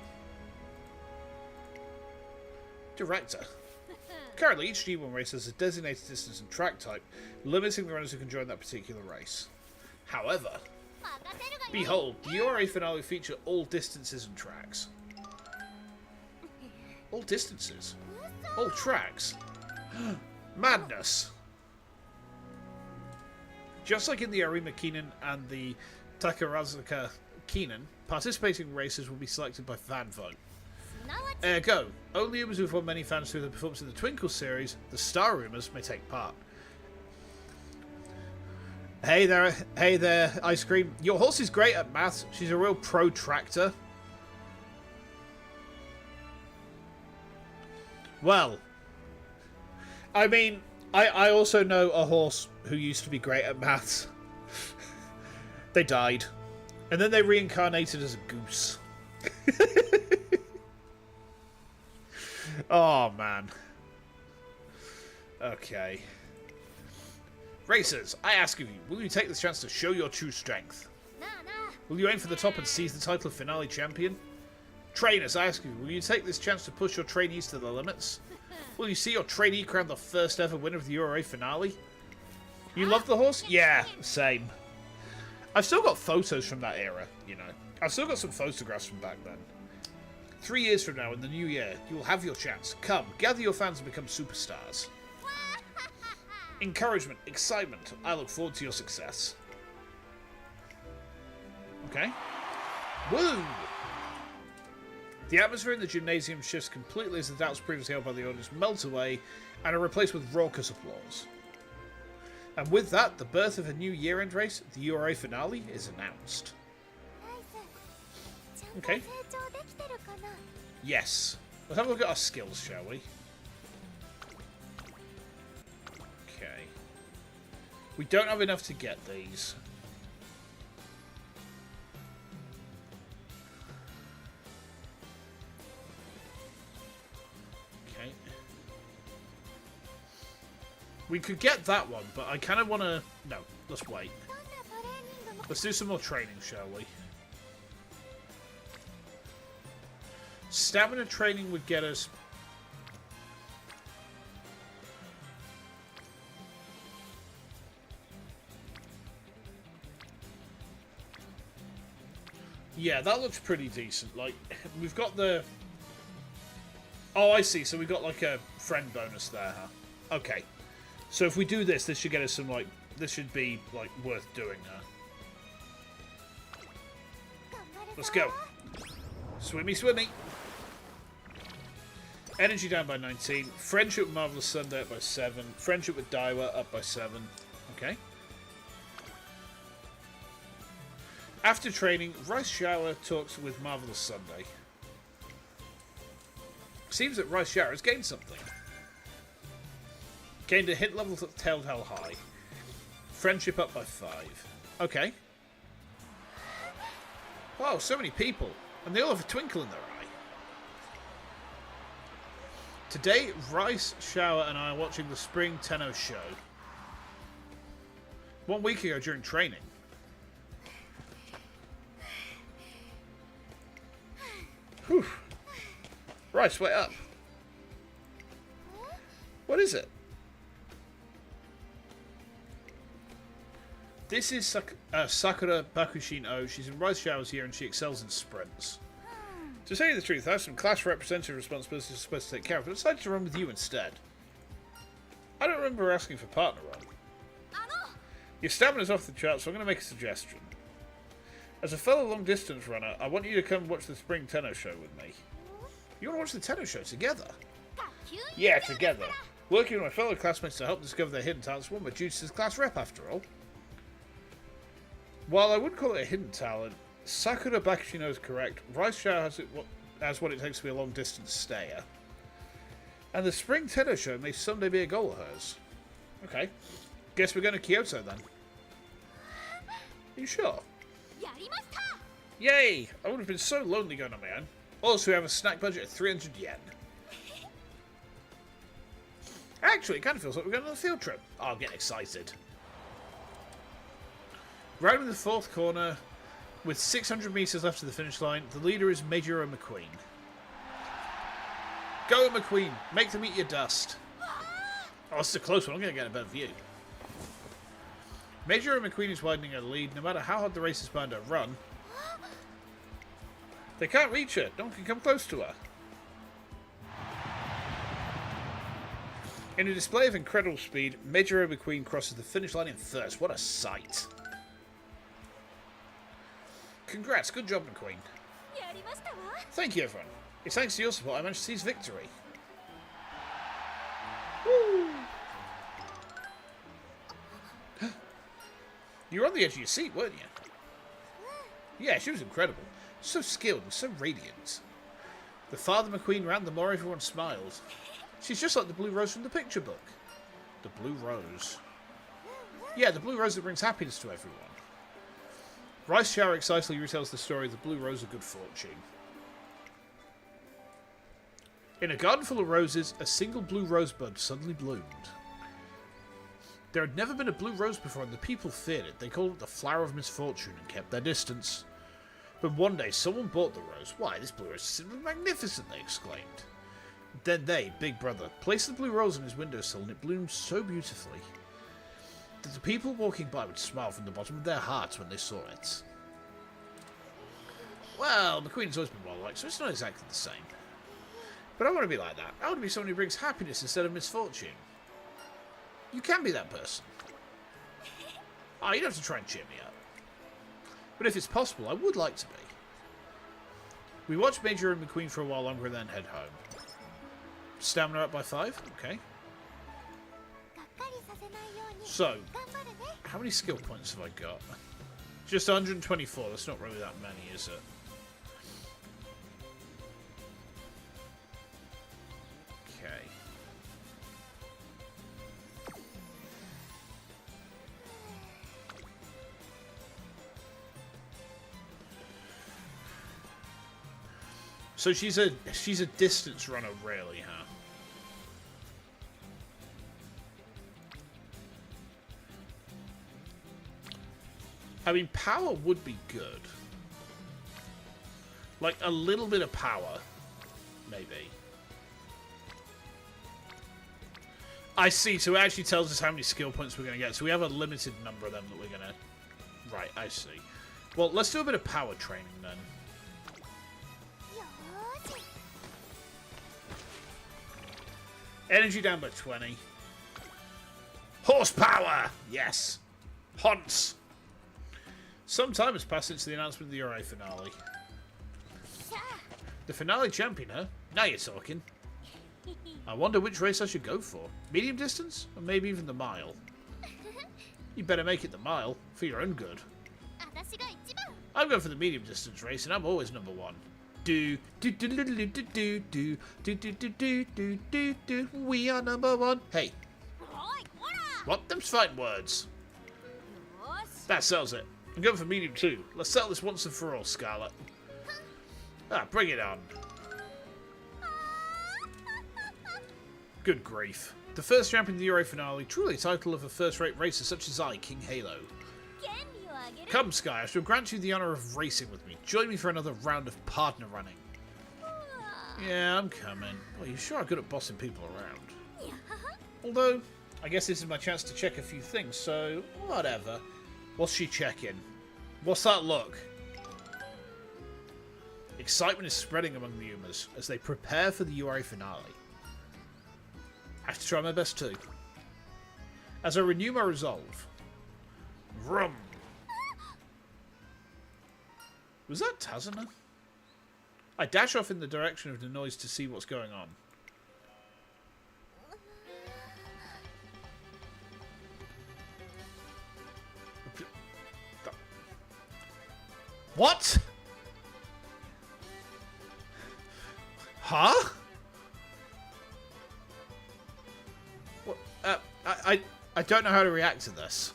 [SPEAKER 1] Director, Currently, each G1 race has a designated distance and track type, limiting the runners who can join that particular race. However, behold, the URA finale feature all distances and tracks. All distances? All tracks? Madness! Just like in the Arima Keenan and the Takarazuka Keenan, participating racers will be selected by fan vote. Ergo, only Ubers who have won many fans through the performance in the Twinkle series, the Star Rumors, may take part. Hey there, Ice Cream. Your horse is great at maths. She's a real protractor. Well, I mean, I also know a horse who used to be great at maths. They died. And then they reincarnated as a goose. Oh, man. Okay. Racers, I ask of you, will you take this chance to show your true strength? Will you aim for the top and seize the title of finale champion? Trainers, I ask you, will you take this chance to push your trainees to the limits? Will you see your trainee crowned the first ever winner of the URA finale? You love the horse? Yeah, same. I've still got photos from that era, you know. I've still got some photographs from back then. 3 years from now, in the new year, you will have your chance. Come, gather your fans and become superstars. Encouragement, excitement. I look forward to your success. Okay. Woo! The atmosphere in the gymnasium shifts completely as the doubts previously held by the audience melt away and are replaced with raucous applause. And with that, the birth of a new year-end race, the URA finale, is announced. Okay. Yes. Let's have a look at our skills, shall we? Okay. We don't have enough to get these. Okay. We could get that one, but I kind of want to... No, let's wait. Let's do some more training, shall we? Stamina training would get us... Yeah, that looks pretty decent. Like, we've got the... Oh, I see. So we got, like, a friend bonus there, huh? Okay. So if we do this, this should get us some, like... This should be, like, worth doing, huh? Let's go. Swimmy, swimmy. Energy down by 19. Friendship with Marvelous Sunday up by 7. Friendship with Daiwa up by 7. Okay. After training, Rice Shower talks with Marvelous Sunday. Seems that Rice Shower has gained something. Gained a hit level at Telltale High. Friendship up by 5. Okay. Wow, so many people. And they all have a twinkle in their eye. Today, Rice, Shower, and I are watching the Spring Tenno show. 1 week ago during training. Whew. Rice, wait up. What is it? This is Sakura Bakushin-O. She's in Rice Shower's here and she excels in sprints. To tell you the truth, I have some class representative responsibilities I'm supposed to take care of, but I decided to run with you instead. I don't remember asking for partner run. Your stamina's off the charts, so I'm going to make a suggestion. As a fellow long-distance runner, I want you to come watch the Spring Tenno show with me. You want to watch the Tenno show together? Yeah, together. Working with my fellow classmates to help discover their hidden talents, one of my duties as class rep, after all. While I wouldn't call it a hidden talent, Sakura Bakushino is correct. Rice Shower has what it takes to be a long-distance stayer. And the Spring Tenno show may someday be a goal of hers. Okay. Guess we're going to Kyoto then. Are you sure? Yay! I would have been so lonely going on my own. Also, we have a snack budget of 300 yen. Actually, it kind of feels like we're going on a field trip. I'll get excited. Rounding the fourth corner, with 600 metres left to the finish line, the leader is Major McQueen. Go, McQueen! Make them eat your dust. Oh, this is a close one. I'm going to get a better view. Major and McQueen is widening her lead. No matter how hard the race is bound to run, they can't reach her. No one can come close to her. In a display of incredible speed, Major and McQueen crosses the finish line in first. What a sight. Congrats. Good job, McQueen. Thank you, everyone. It's thanks to your support I managed to seize victory. Woo! You were on the edge of your seat, weren't you? Yeah, she was incredible. So skilled and so radiant. The farther McQueen ran, the more everyone smiled. She's just like the blue rose from the picture book. The blue rose. Yeah, the blue rose that brings happiness to everyone. Rice Shower excitedly retells the story of the blue rose of good fortune. In a garden full of roses, a single blue rosebud suddenly bloomed. There had never been a blue rose before, and the people feared it. They called it the flower of misfortune and kept their distance. But one day, someone bought the rose. Why, this blue rose is simply magnificent, they exclaimed. Then they, Big Brother, placed the blue rose on his windowsill, and it bloomed so beautifully that the people walking by would smile from the bottom of their hearts when they saw it. Well, McQueen's always been well-liked, so it's not exactly the same. But I want to be like that. I want to be someone who brings happiness instead of misfortune. You can be that person. Oh, you don't have to try and cheer me up. But if it's possible, I would like to be. We watch Major and McQueen for a while longer and then head home. Stamina up by 5? Okay. So, how many skill points have I got? Just 124. That's not really that many, is it? Okay. So she's a distance runner, really, huh? I mean, power would be good. Like, a little bit of power, maybe. I see, so it actually tells us how many skill points we're going to get. So we have a limited number of them that we're going to... Right, I see. Well, let's do a bit of power training, then. Energy down by 20. Horsepower! Yes. Hunts. Some time has passed since the announcement of the URA finale. The finale champion, huh? Now you're talking. I wonder which race I should go for. Medium distance? Or maybe even the mile? You better make it the mile, for your own good. I'm going for the medium distance race, and I'm always number one. We are number one. Hey. What? Them's fighting words. That settles it. I'm going for medium too. Let's settle this once and for all, Scarlet. Ah, bring it on. Good grief. The first champion of the Euro finale, truly a title of a first-rate racer such as I, King Halo. Come, Sky, I shall grant you the honour of racing with me. Join me for another round of partner running. Yeah, I'm coming. Well, you're sure I'm good at bossing people around. Although, I guess this is my chance to check a few things, so whatever. What's she checking? What's that look? Excitement is spreading among the Umas as they prepare for the URA finale. I have to try my best too. As I renew my resolve. Vroom! Was that Tazuna? I dash off in the direction of the noise to see what's going on. What? Huh? What? I don't know how to react to this.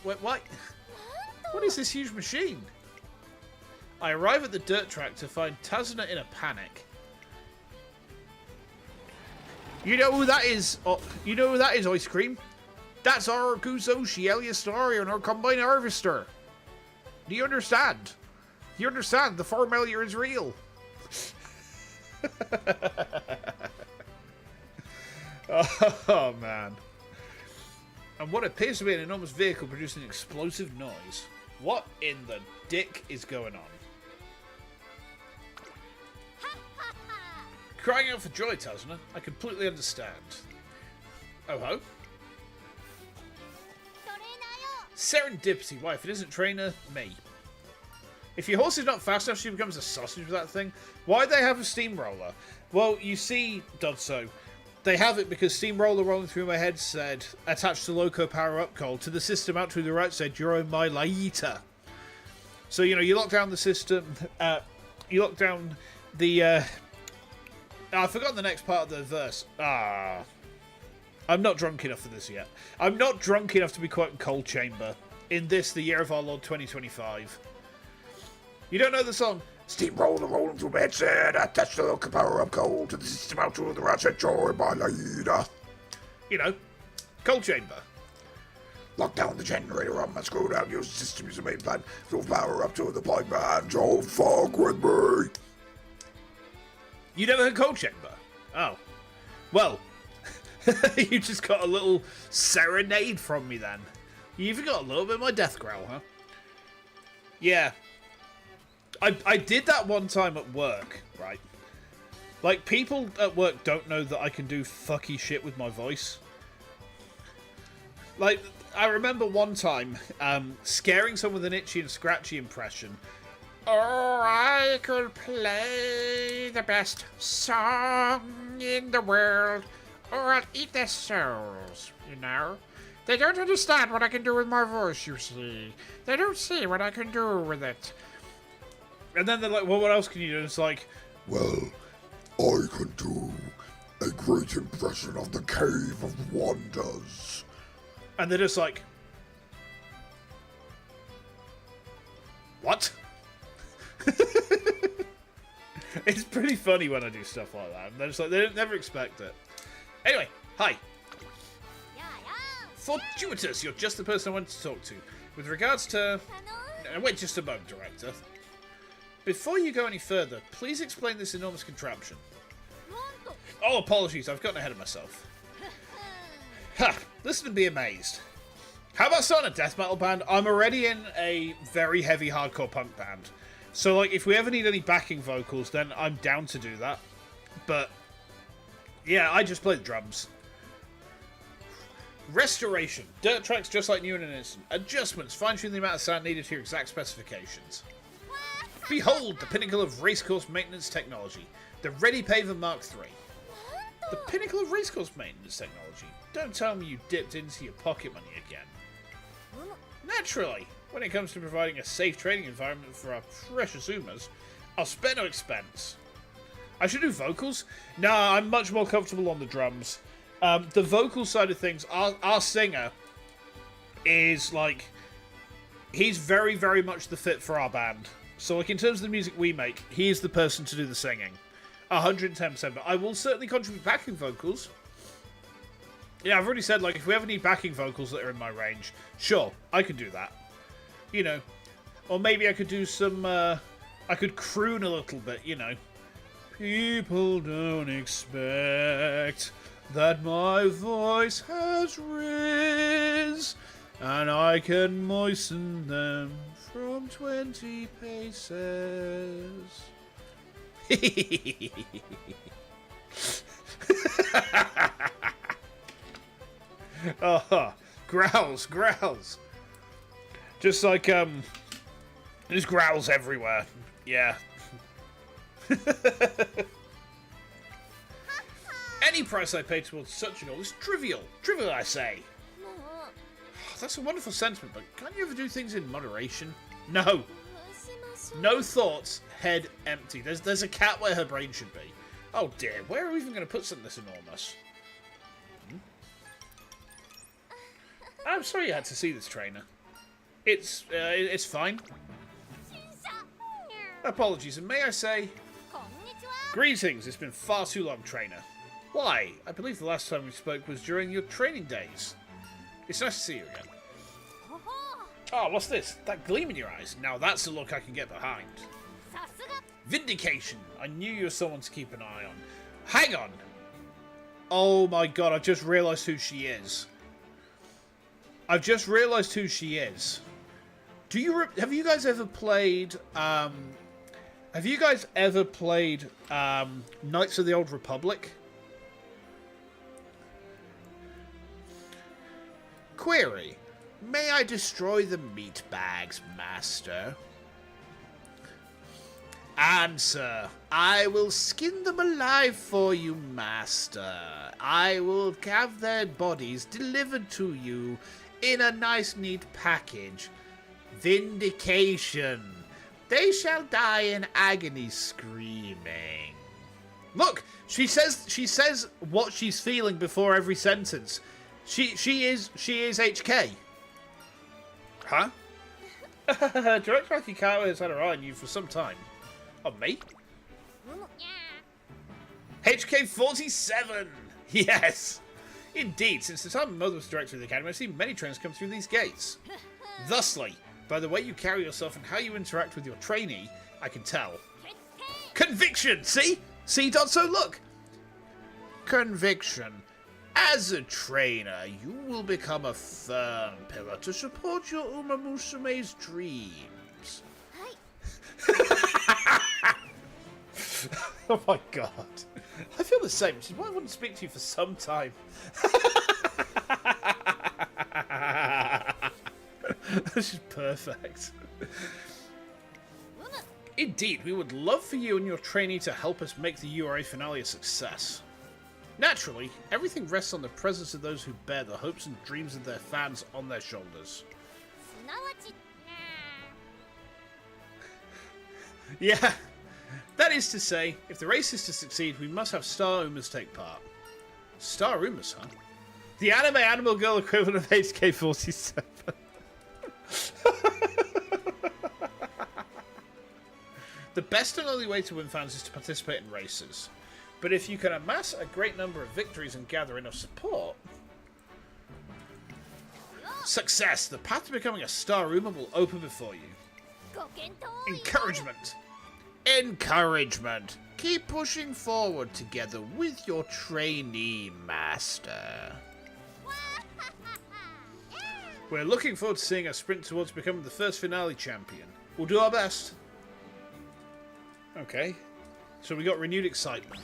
[SPEAKER 1] What? What is this huge machine? I arrive at the dirt track to find Tazuna in a panic. You know who that is? Oh, you know who that is, Ice Cream? That's our Guzoshi, Eliastaria, and our Combine Harvester. Do you understand? Do you understand? The formula is real. Oh, man. And what appears to be an enormous vehicle producing an explosive noise. What in the dick is going on? Crying out for joy, Tazna. I completely understand. Oh ho. Serendipity. Why, if it isn't trainer, me. If your horse is not fast enough, she becomes a sausage with that thing. Why'd they have a steamroller? Well, you see, Dodso, they have it because steamroller rolling through my head said, attached to loco power-up call, to the system out to the right said, you're on my laita. So, you know, you lock down the system, you lock down the, I've forgotten the next part of the verse. I'm not drunk enough for this yet. I'm not drunk enough to be quoting Cold Chamber in this, the year of our Lord 2025. You don't know the song? Steamroller rolling through my head said, attached to the loco power-up call, to the system out to the right said, you're on my laita. You know, Cold Chamber. Lock down the generator on my screw down, use the system as a main plan, so power up to the point, man, don't fuck with me. You never heard Cold Chamber? Oh. Well, you just got a little serenade from me then. You even got a little bit of my death growl, huh? Yeah. I did that one time at work, right? Like, people at work don't know that I can do fucky shit with my voice. Like, I remember one time scaring someone with an itchy and scratchy impression.
[SPEAKER 4] Oh, I could play the best song in the world, or I'll eat their souls, you know? They don't understand what I can do with my voice, you see. They don't see what I can do with it.
[SPEAKER 1] And then they're like, well, what else can you do? And it's like,
[SPEAKER 5] well, I can do a great impression of the Cave of Wonders.
[SPEAKER 1] And they're just like, what? It's pretty funny when I do stuff like that. They're just like, they never expect it. Anyway, hi. Fortuitous, you're just the person I wanted to talk to. With regards to... wait just a moment, Director. Before you go any further, please explain this enormous contraption. Oh, apologies, I've gotten ahead of myself. Ha! Listen and be amazed. How about starting a death metal band? I'm already in a very heavy hardcore punk band. So, like, if we ever need any backing vocals, then I'm down to do that. But, yeah, I just play the drums. Restoration. Dirt tracks just like new in an instant. Adjustments. Fine-tune the amount of sound needed to your exact specifications. Behold the pinnacle of racecourse maintenance technology. The Ready Paver Mark III. The pinnacle of racecourse maintenance technology. Don't tell me you dipped into your pocket money again. Naturally, when it comes to providing a safe training environment for our precious Umas, I'll spare no expense. I should do vocals? Nah, I'm much more comfortable on the drums. The vocal side of things, our singer is like, he's very, very much the fit for our band. So, like, in terms of the music we make, he is the person to do the singing. 110%, but I will certainly contribute backing vocals. Yeah, I've already said, like, if we ever need backing vocals that are in my range, sure, I can do that. You know. Or maybe I could do some, I could croon a little bit, you know. People don't expect that my voice has riz, and I can moisten them from 20 paces. Oh, growls. Just like, there's growls everywhere. Yeah. Any price I pay towards such a goal is trivial. Trivial, I say. That's a wonderful sentiment, but can't you ever do things in moderation? No. No thoughts, head empty. There's a cat where her brain should be. Oh dear, where are we even going to put something this enormous? I'm sorry you had to see this, trainer. It's fine. Apologies, and may I say... Greetings, it's been far too long, trainer. Why? I believe the last time we spoke was during your training days. It's nice to see you again. Oh, what's this? That gleam in your eyes. Now that's a look I can get behind. Vindication. I knew you were someone to keep an eye on. Hang on. Oh my god, I just realised who she is. I've just realised who she is. Have you guys ever played, Knights of the Old Republic? Query. May I destroy the meat bags, master? Answer. I will skin them alive for you, master. I will have their bodies delivered to you in a nice, neat package. Vindication. They shall die in agony screaming. Look, she says what she's feeling before every sentence. She is HK. Huh? Director Akikawa has had her eye on you for some time. On me? HK47! Yes! Indeed, since the time my mother was director of the academy, I've seen many trainers come through these gates. Thusly, by the way you carry yourself and how you interact with your trainee, I can tell. Conviction! See? See, Dotso, look! Conviction. As a trainer, you will become a firm pillar to support your Uma Musume's dreams. Oh my god. I feel the same, which is why I wouldn't speak to you for some time. This is perfect. Indeed, we would love for you and your trainee to help us make the URA finale a success. Naturally, everything rests on the presence of those who bear the hopes and dreams of their fans on their shoulders. Yeah, that is to say, if the race is to succeed, we must have Star Umas take part. Star Umas, huh? The anime animal girl equivalent of HK47. The best and only way to win fans is to participate in races. But if you can amass a great number of victories and gather enough support... Success! The path to becoming a Star Uma will open before you. Encouragement! Encouragement! Keep pushing forward together with your trainee, master. We're looking forward to seeing us sprint towards becoming the first finale champion. We'll do our best. Okay. So we got renewed excitement.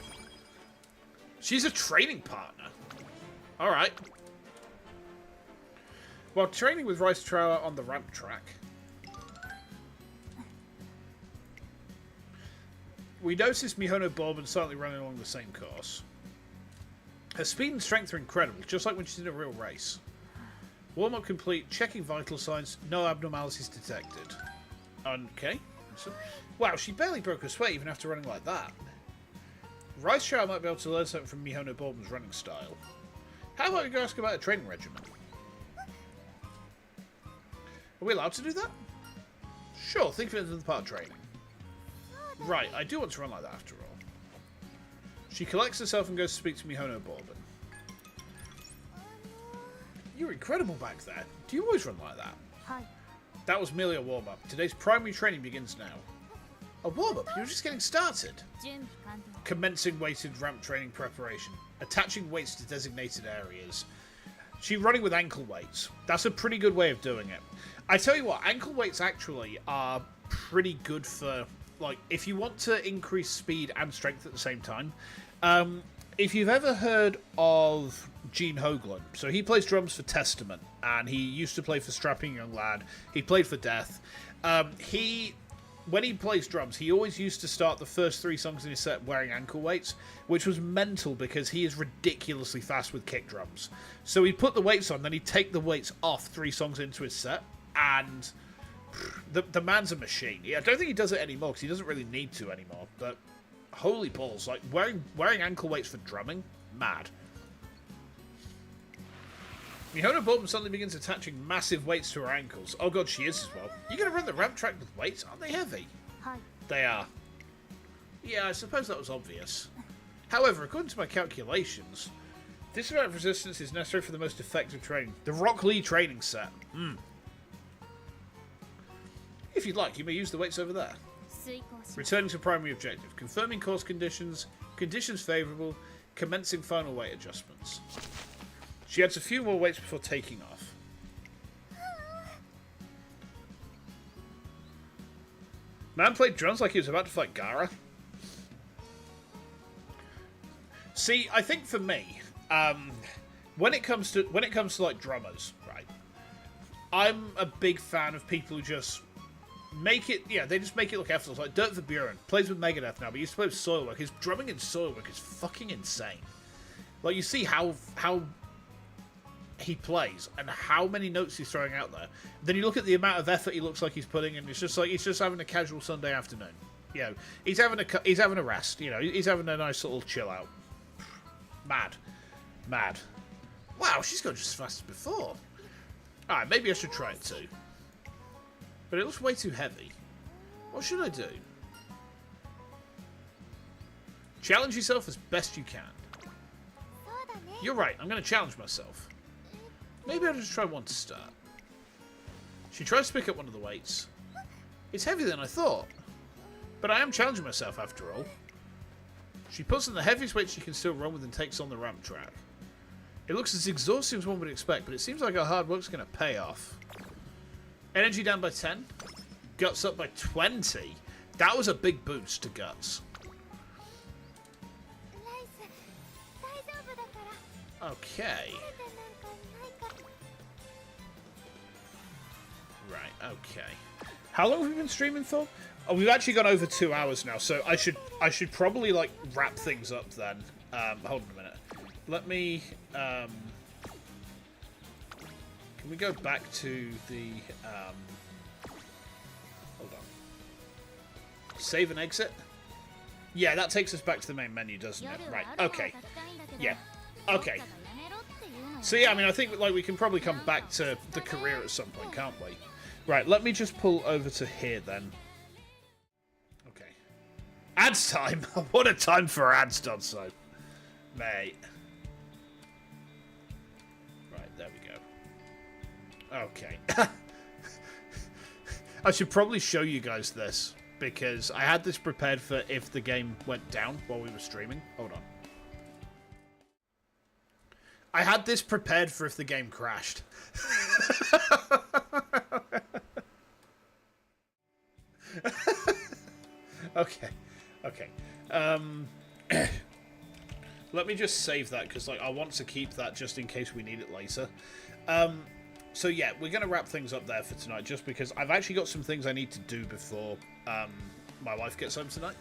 [SPEAKER 1] She's a training partner. Alright. While training with Rice Trower on the ramp track, we noticed Mihono Bourbon silently running along the same course. Her speed and strength are incredible, just like when she's in a real race. Warm-up complete, checking vital signs, no abnormalities detected. Okay. Wow, she barely broke a sweat even after running like that. Rice Trower might be able to learn something from Mihono Bourbon's running style. How about we go ask about a training regimen? Are we allowed to do that? Sure, think of it as another part of training. Right, I do want to run like that after all. She collects herself and goes to speak to Mihono Bourbon. You're incredible back there. Do you always run like that?
[SPEAKER 2] Hi.
[SPEAKER 1] That was merely a warm-up. Today's primary training begins now. A warm-up? You're just getting started. Commencing weighted ramp training preparation. Attaching weights to designated areas. She's running with ankle weights. That's a pretty good way of doing it. I tell you what, ankle weights actually are pretty good for, like, if you want to increase speed and strength at the same time. If you've ever heard of Gene Hoglan, so he plays drums for Testament, and he used to play for Strapping Young Lad. He played for Death. When he plays drums, he always used to start the first 3 songs in his set wearing ankle weights, which was mental because he is ridiculously fast with kick drums. So he'd put the weights on, then he'd take the weights off 3 songs into his set, and the man's a machine. I don't think he does it anymore because he doesn't really need to anymore, but holy balls, like wearing ankle weights for drumming, mad. Mihono Bourbon suddenly begins attaching massive weights to her ankles. Oh god, she is as well. You gonna run the ramp track with weights? Aren't they heavy?
[SPEAKER 2] Hi.
[SPEAKER 1] They are. Yeah, I suppose that was obvious. However, according to my calculations, this amount of resistance is necessary for the most effective training. The Rock Lee training set. If you'd like, you may use the weights over there. Returning to primary objective. Confirming course conditions. Conditions favourable. commencing final weight adjustments. She adds a few more weights before taking off. Man played drums like he was about to fight Gara. See, I think for me, when it comes to like drummers, right? I'm a big fan of people who just make it. Yeah, they just make it look effortless. Like VTUBER plays with Megadeth now, but he used to play with Soilwork. His drumming in Soilwork is fucking insane. Like you see how he plays and how many notes he's throwing out there. Then you look at the amount of effort he looks like he's putting in. It's just like he's just having a casual Sunday afternoon. You know, he's having a rest. You know, he's having a nice little chill out. Mad. Wow, she's going just as fast as before. Alright, maybe I should try it too. But it looks way too heavy. What should I do? Challenge yourself as best you can. You're right, I'm going to challenge myself. Maybe I'll just try one to start. She tries to pick up one of the weights. It's heavier than I thought. But I am challenging myself after all. She puts in the heaviest weight she can still run with and takes on the ramp track. It looks as exhausting as one would expect, but it seems like her hard work's going to pay off. Energy down by 10. Guts up by 20. That was a big boost to Guts. Okay. Right, okay. How long have we been streaming for? Oh, we've actually gone over 2 hours now, so I should probably like wrap things up then. Hold on a minute. Let me can we go back to the hold on. Save and exit? Yeah, that takes us back to the main menu, doesn't it? Right. Okay. Yeah. Okay. So yeah, I mean I think like we can probably come back to the career at some point, can't we? Right, let me just pull over to here then. Okay. Ads time! What a time for ads, Dodso. Mate. Right, there we go. Okay. I should probably show you guys this, because I had this prepared for if the game went down while we were streaming. Hold on. I had this prepared for if the game crashed. Okay. Let me just save that because like I want to keep that just in case we need it later. So yeah, we're gonna wrap things up there for tonight, just because I've actually got some things I need to do before my wife gets home tonight,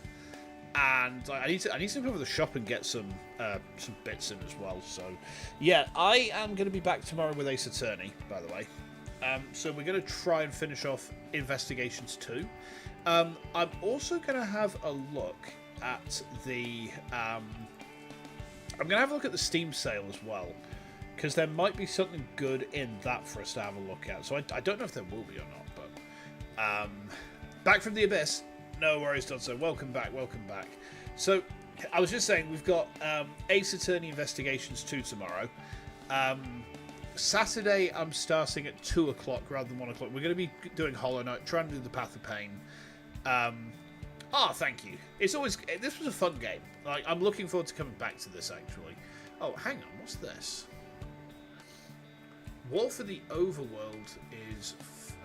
[SPEAKER 1] and I need to go to the shop and get some bits in as well. So yeah, I am gonna be back tomorrow with Ace Attorney, by the way. So we're going to try and finish off Investigations 2. I'm also going to have a look at the... I'm going to have a look at the Steam sale as well, because there might be something good in that for us to have a look at. So I don't know if there will be or not, but... back from the Abyss. No worries, Dodso. Welcome back. So, I was just saying, we've got Ace Attorney Investigations 2 tomorrow. Saturday, I'm starting at 2 o'clock rather than 1 o'clock. We're going to be doing Hollow Knight, trying to do the Path of Pain. Thank you. It's always... This was a fun game. Like, I'm looking forward to coming back to this, actually. Oh, hang on. What's this? War for the Overworld is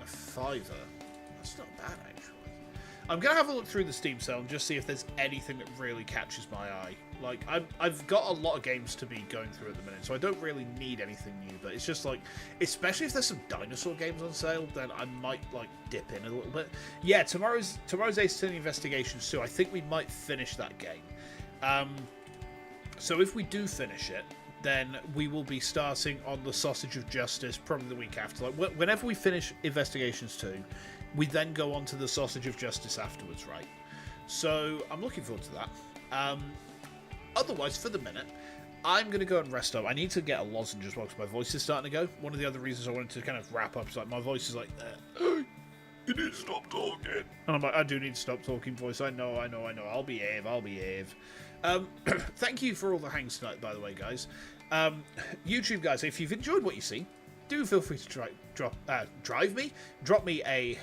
[SPEAKER 1] a $5. That's not bad, actually. I'm going to have a look through the Steam sale and just see if there's anything that really catches my eye. Like, I've got a lot of games to be going through at the minute, so I don't really need anything new, but it's just like, especially if there's some dinosaur games on sale, then I might, like, dip in a little bit. Yeah, tomorrow's Ace Attorney Investigations 2, I think we might finish that game. So if we do finish it, then we will be starting on the Sausage of Justice probably the week after. Like, whenever we finish Investigations 2, we then go on to the Sausage of Justice afterwards, right? So I'm looking forward to that. Otherwise, for the minute, I'm going to go and rest up. I need to get a lozenge as well because my voice is starting to go. One of the other reasons I wanted to kind of wrap up is like my voice is like, you need to stop talking. And I'm like, I do need to stop talking, voice. I know. I'll behave. Thank you for all the hangs tonight, by the way, guys. YouTube guys, if you've enjoyed what you see, do feel free to drop me a,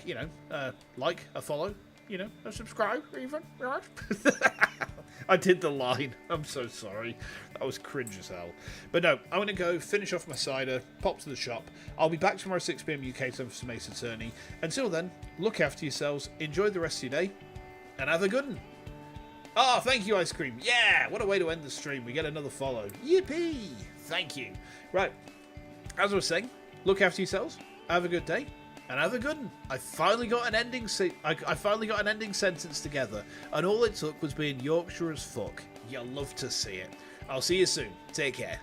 [SPEAKER 1] like, a follow, a subscribe, even, right? I did the line. I'm so sorry. That was cringe as hell. But no, I'm going to go finish off my cider, pop to the shop. I'll be back tomorrow 6 p.m. UK time for some Ace Attorney. Until then, look after yourselves, enjoy the rest of your day, and have a good one. Oh, thank you, Ice Cream. Yeah, what a way to end the stream. We get another follow. Yippee! Thank you. Right, as I was saying, look after yourselves, have a good day, and have a good one. I finally got an ending. I finally got an ending sentence together, and all it took was being Yorkshire as fuck. You'll love to see it. I'll see you soon. Take care.